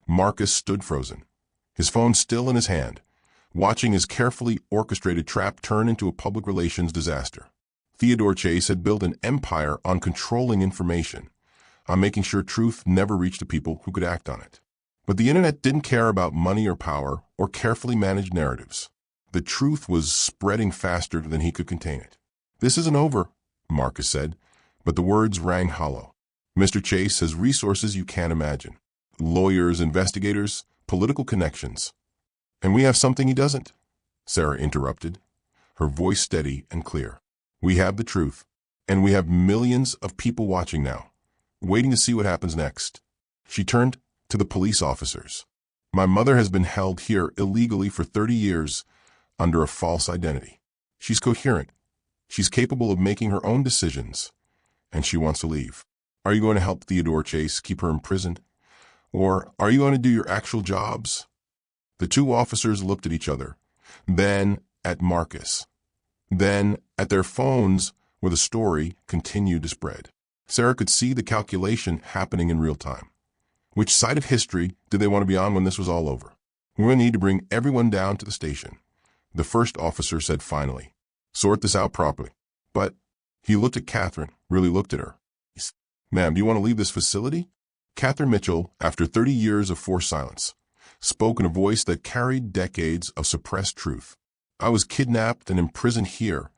Marcus stood frozen, his phone still in his hand, watching his carefully orchestrated trap turn into a public relations disaster. Theodore Chase had built an empire on controlling information, on making sure truth never reached the people who could act on it. But the internet didn't care about money or power or carefully managed narratives. The truth was spreading faster than he could contain it. This isn't over, Marcus said, but the words rang hollow. Mr. Chase has resources you can't imagine. Lawyers, investigators, political connections. And we have something he doesn't, Sarah interrupted, her voice steady and clear. We have the truth, and we have millions of people watching now, waiting to see what happens next. She turned to the police officers. My mother has been held here illegally for 30 years under a false identity. She's coherent. She's capable of making her own decisions, and she wants to leave. Are you going to help Theodore Chase keep her imprisoned? Or are you going to do your actual jobs? The two officers looked at each other, then at Marcus, then at their phones where the story continued to spread. Sarah could see the calculation happening in real time. Which side of history did they want to be on when this was all over? We're going to need to bring everyone down to the station, the first officer said finally. Sort this out properly. But he looked at Catherine, really looked at her. Ma'am, do you want to leave this facility? Catherine Mitchell, after 30 years of forced silence, spoke in a voice that carried decades of suppressed truth. I was kidnapped and imprisoned here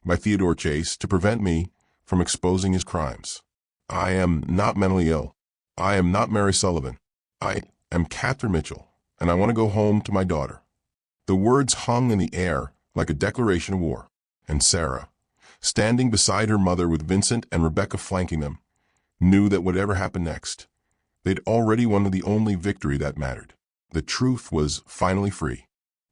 by Theodore Chase to prevent me from exposing his crimes. I am not mentally ill. I am not Mary Sullivan. I am Catherine Mitchell, and I want to go home to my daughter. The words hung in the air like a declaration of war, and Sarah, standing beside her mother with Vincent and Rebecca flanking them, knew that whatever happened next, they'd already won the only victory that mattered. The truth was finally free.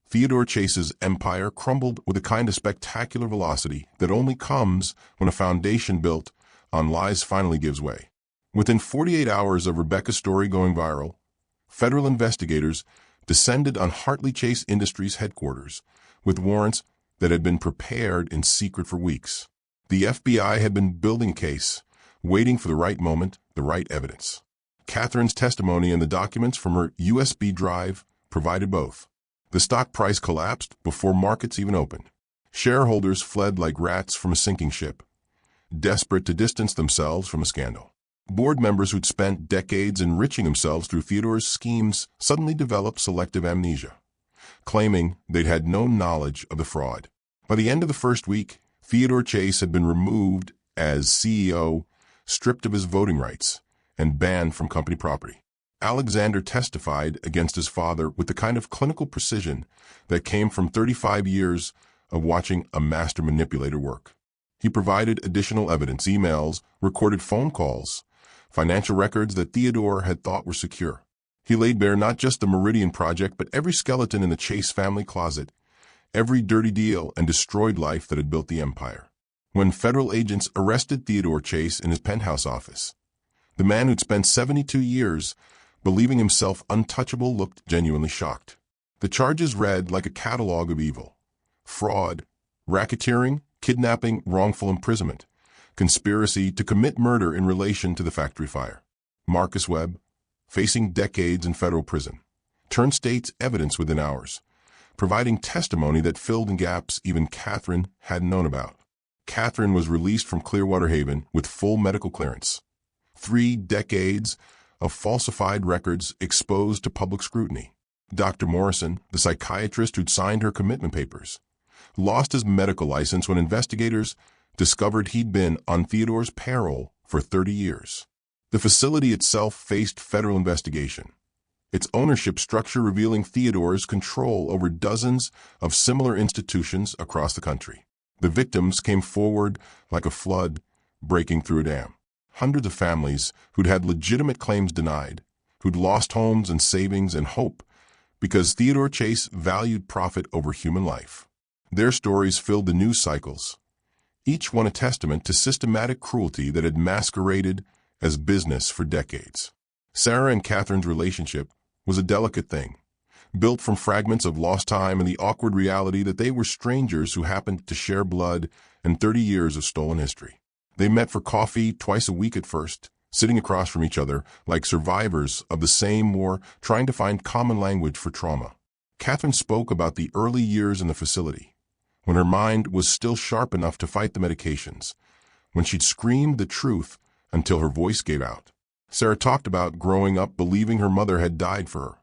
Theodore Chase's empire crumbled with a kind of spectacular velocity that only comes when a foundation built on lies finally gives way. Within 48 hours of Rebecca's story going viral, federal investigators descended on Hartley Chase Industries headquarters with warrants that had been prepared in secret for weeks. The FBI had been building a case, waiting for the right moment, the right evidence. Catherine's testimony and the documents from her USB drive provided both. The stock price collapsed before markets even opened. Shareholders fled like rats from a sinking ship, desperate to distance themselves from a scandal. Board members who'd spent decades enriching themselves through Theodore's schemes suddenly developed selective amnesia, claiming they'd had no knowledge of the fraud. By the end of the first week, Theodore Chase had been removed as CEO, stripped of his voting rights, and banned from company property. Alexander testified against his father with the kind of clinical precision that came from 35 years of watching a master manipulator work. He provided additional evidence, emails, recorded phone calls, financial records that Theodore had thought were secure. He laid bare not just the Meridian Project, but every skeleton in the Chase family closet, every dirty deal and destroyed life that had built the empire. When federal agents arrested Theodore Chase in his penthouse office, the man who'd spent 72 years believing himself untouchable looked genuinely shocked. The charges read like a catalog of evil: fraud, racketeering, kidnapping, wrongful imprisonment, conspiracy to commit murder in relation to the factory fire. Marcus Webb, facing decades in federal prison, turned state's evidence within hours, providing testimony that filled in gaps even Catherine hadn't known about. Catherine was released from Clearwater Haven with full medical clearance. 3 decades of falsified records exposed to public scrutiny. Dr. Morrison, the psychiatrist who'd signed her commitment papers, lost his medical license when investigators discovered he'd been on Theodore's payroll for 30 years. The facility itself faced federal investigation, its ownership structure revealing Theodore's control over dozens of similar institutions across the country. The victims came forward like a flood breaking through a dam. Hundreds of families who'd had legitimate claims denied, who'd lost homes and savings and hope because Theodore Chase valued profit over human life. Their stories filled the news cycles, each one a testament to systematic cruelty that had masqueraded as business for decades. Sarah and Catherine's relationship was a delicate thing, built from fragments of lost time and the awkward reality that they were strangers who happened to share blood and 30 years of stolen history. They met for coffee twice a week at first, sitting across from each other like survivors of the same war trying to find common language for trauma. Catherine spoke about the early years in the facility, when her mind was still sharp enough to fight the medications, when she'd screamed the truth until her voice gave out. Sarah talked about growing up believing her mother had died for her,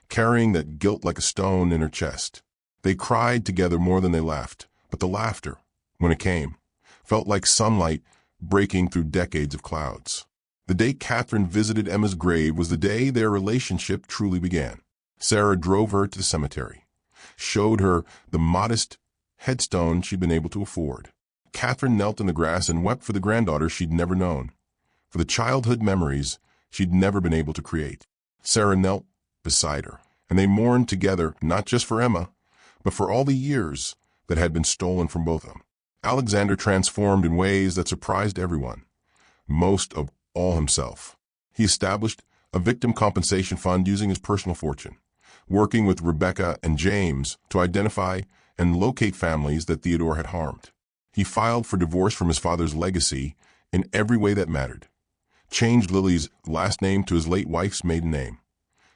carrying that guilt like a stone in her chest. They cried together more than they laughed, but the laughter, when it came, felt like sunlight breaking through decades of clouds. The day Catherine visited Emma's grave was the day their relationship truly began. Sarah drove her to the cemetery, showed her the modest headstone she'd been able to afford. Catherine knelt in the grass and wept for the granddaughter she'd never known, for the childhood memories she'd never been able to create. Sarah knelt beside her, and they mourned together not just for Emma, but for all the years that had been stolen from both of them. Alexander transformed in ways that surprised everyone, most of all himself. He established a victim compensation fund using his personal fortune, working with Rebecca and James to identify and locate families that Theodore had harmed. He filed for divorce from his father's legacy in every way that mattered, changed Lily's last name to his late wife's maiden name,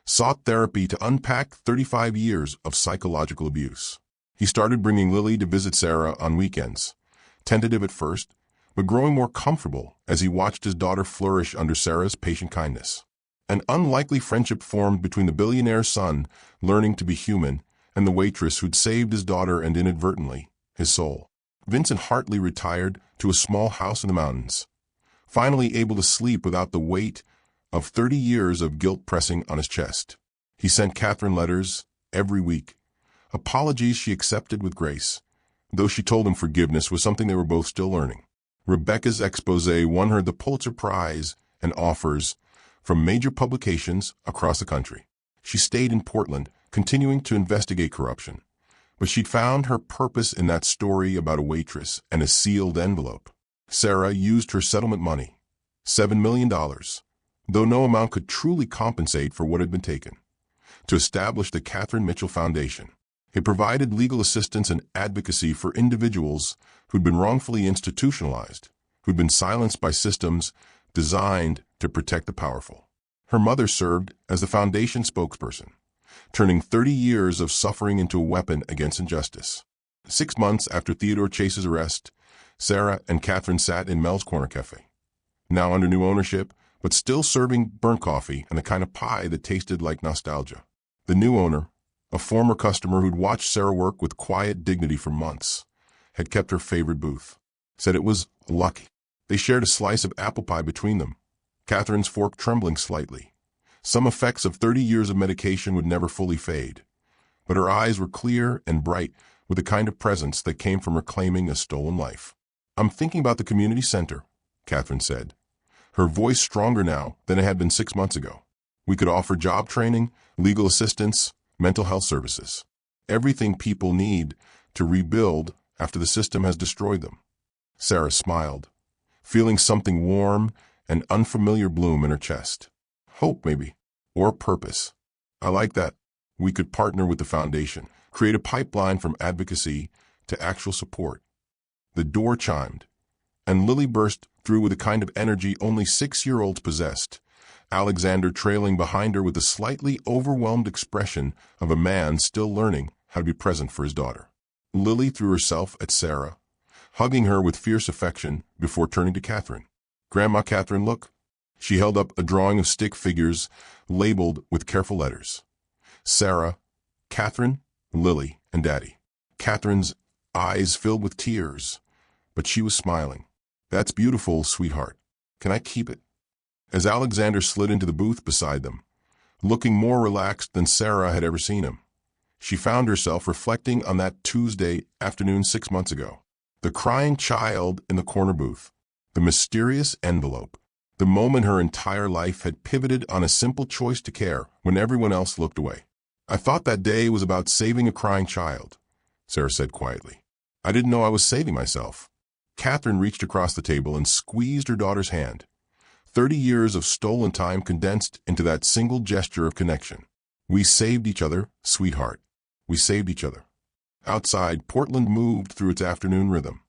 sought therapy to unpack 35 years of psychological abuse. He started bringing Lily to visit Sarah on weekends, tentative at first, but growing more comfortable as he watched his daughter flourish under Sarah's patient kindness. An unlikely friendship formed between the billionaire's son, learning to be human, and the waitress who'd saved his daughter and inadvertently, his soul. Vincent Hartley retired to a small house in the mountains, finally able to sleep without the weight of 30 years of guilt pressing on his chest. He sent Catherine letters every week, apologies she accepted with grace, though she told him forgiveness was something they were both still learning. Rebecca's exposé won her the Pulitzer Prize and offers from major publications across the country. She stayed in Portland, continuing to investigate corruption, but she'd found her purpose in that story about a waitress and a sealed envelope. Sarah used her settlement money, $7 million, though no amount could truly compensate for what had been taken, to establish the Catherine Mitchell Foundation. It provided legal assistance and advocacy for individuals who'd been wrongfully institutionalized, who'd been silenced by systems designed to protect the powerful. Her mother served as the foundation spokesperson, turning 30 years of suffering into a weapon against injustice. 6 months after Theodore Chase's arrest, Sarah and Catherine sat in Mel's Corner Cafe, now under new ownership, but still serving burnt coffee and the kind of pie that tasted like nostalgia. The new owner, a former customer who'd watched Sarah work with quiet dignity for months, had kept her favorite booth, said it was lucky. They shared a slice of apple pie between them, Catherine's fork trembling slightly. Some effects of 30 years of medication would never fully fade, but her eyes were clear and bright with the kind of presence that came from reclaiming a stolen life. "I'm thinking about the community center," Catherine said, her voice stronger now than it had been 6 months ago. "We could offer job training, legal assistance, mental health services. Everything people need to rebuild after the system has destroyed them." Sarah smiled, feeling something warm and unfamiliar bloom in her chest. Hope, maybe, or purpose. "I like that. We could partner with the foundation, create a pipeline from advocacy to actual support." The door chimed, and Lily burst through with a kind of energy only 6-year-olds possessed, Alexander trailing behind her with the slightly overwhelmed expression of a man still learning how to be present for his daughter. Lily threw herself at Sarah, hugging her with fierce affection before turning to Catherine. "Grandma Catherine, look." She held up a drawing of stick figures labeled with careful letters. Sarah, Catherine, Lily, and Daddy. Catherine's eyes filled with tears, but she was smiling. "That's beautiful, sweetheart. Can I keep it?" As Alexander slid into the booth beside them, looking more relaxed than Sarah had ever seen him, she found herself reflecting on that Tuesday afternoon 6 months ago. The crying child in the corner booth, the mysterious envelope, the moment her entire life had pivoted on a simple choice to care when everyone else looked away. "I thought that day was about saving a crying child," Sarah said quietly. "I didn't know I was saving myself." Catherine reached across the table and squeezed her daughter's hand. 30 years of stolen time condensed into that single gesture of connection. "We saved each other, sweetheart. We saved each other." Outside, Portland moved through its afternoon rhythm,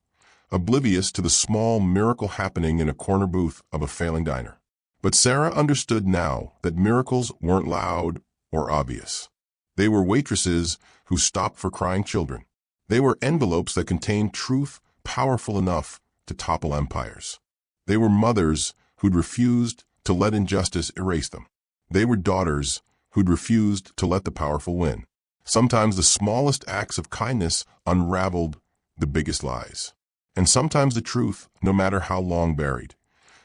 oblivious to the small miracle happening in a corner booth of a failing diner. But Sarah understood now that miracles weren't loud or obvious. They were waitresses who stopped for crying children. They were envelopes that contained truth powerful enough to topple empires. They were mothers who'd refused to let injustice erase them. They were daughters who'd refused to let the powerful win. Sometimes the smallest acts of kindness unraveled the biggest lies. And sometimes the truth, no matter how long buried,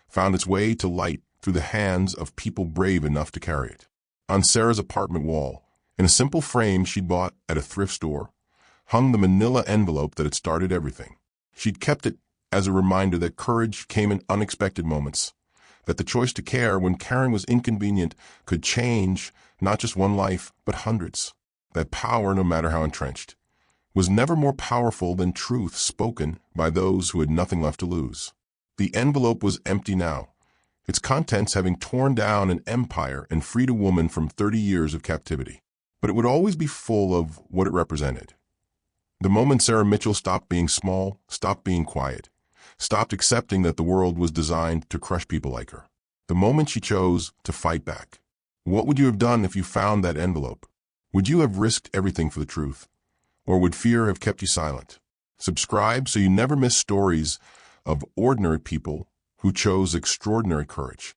found its way to light through the hands of people brave enough to carry it. On Sarah's apartment wall, in a simple frame she'd bought at a thrift store, hung the manila envelope that had started everything. She'd kept it as a reminder that courage came in unexpected moments, that the choice to care when caring was inconvenient could change not just one life, but hundreds. That power, no matter how entrenched, was never more powerful than truth spoken by those who had nothing left to lose. The envelope was empty now, its contents having torn down an empire and freed a woman from 30 years of captivity. but it would always be full of what it represented. The moment Sarah Mitchell stopped being small, stopped being quiet, stopped accepting that the world was designed to crush people like her. The moment she chose to fight back. What would you have done if you found that envelope? Would you have risked everything for the truth? Or would fear have kept you silent? Subscribe so you never miss stories of ordinary people who chose extraordinary courage.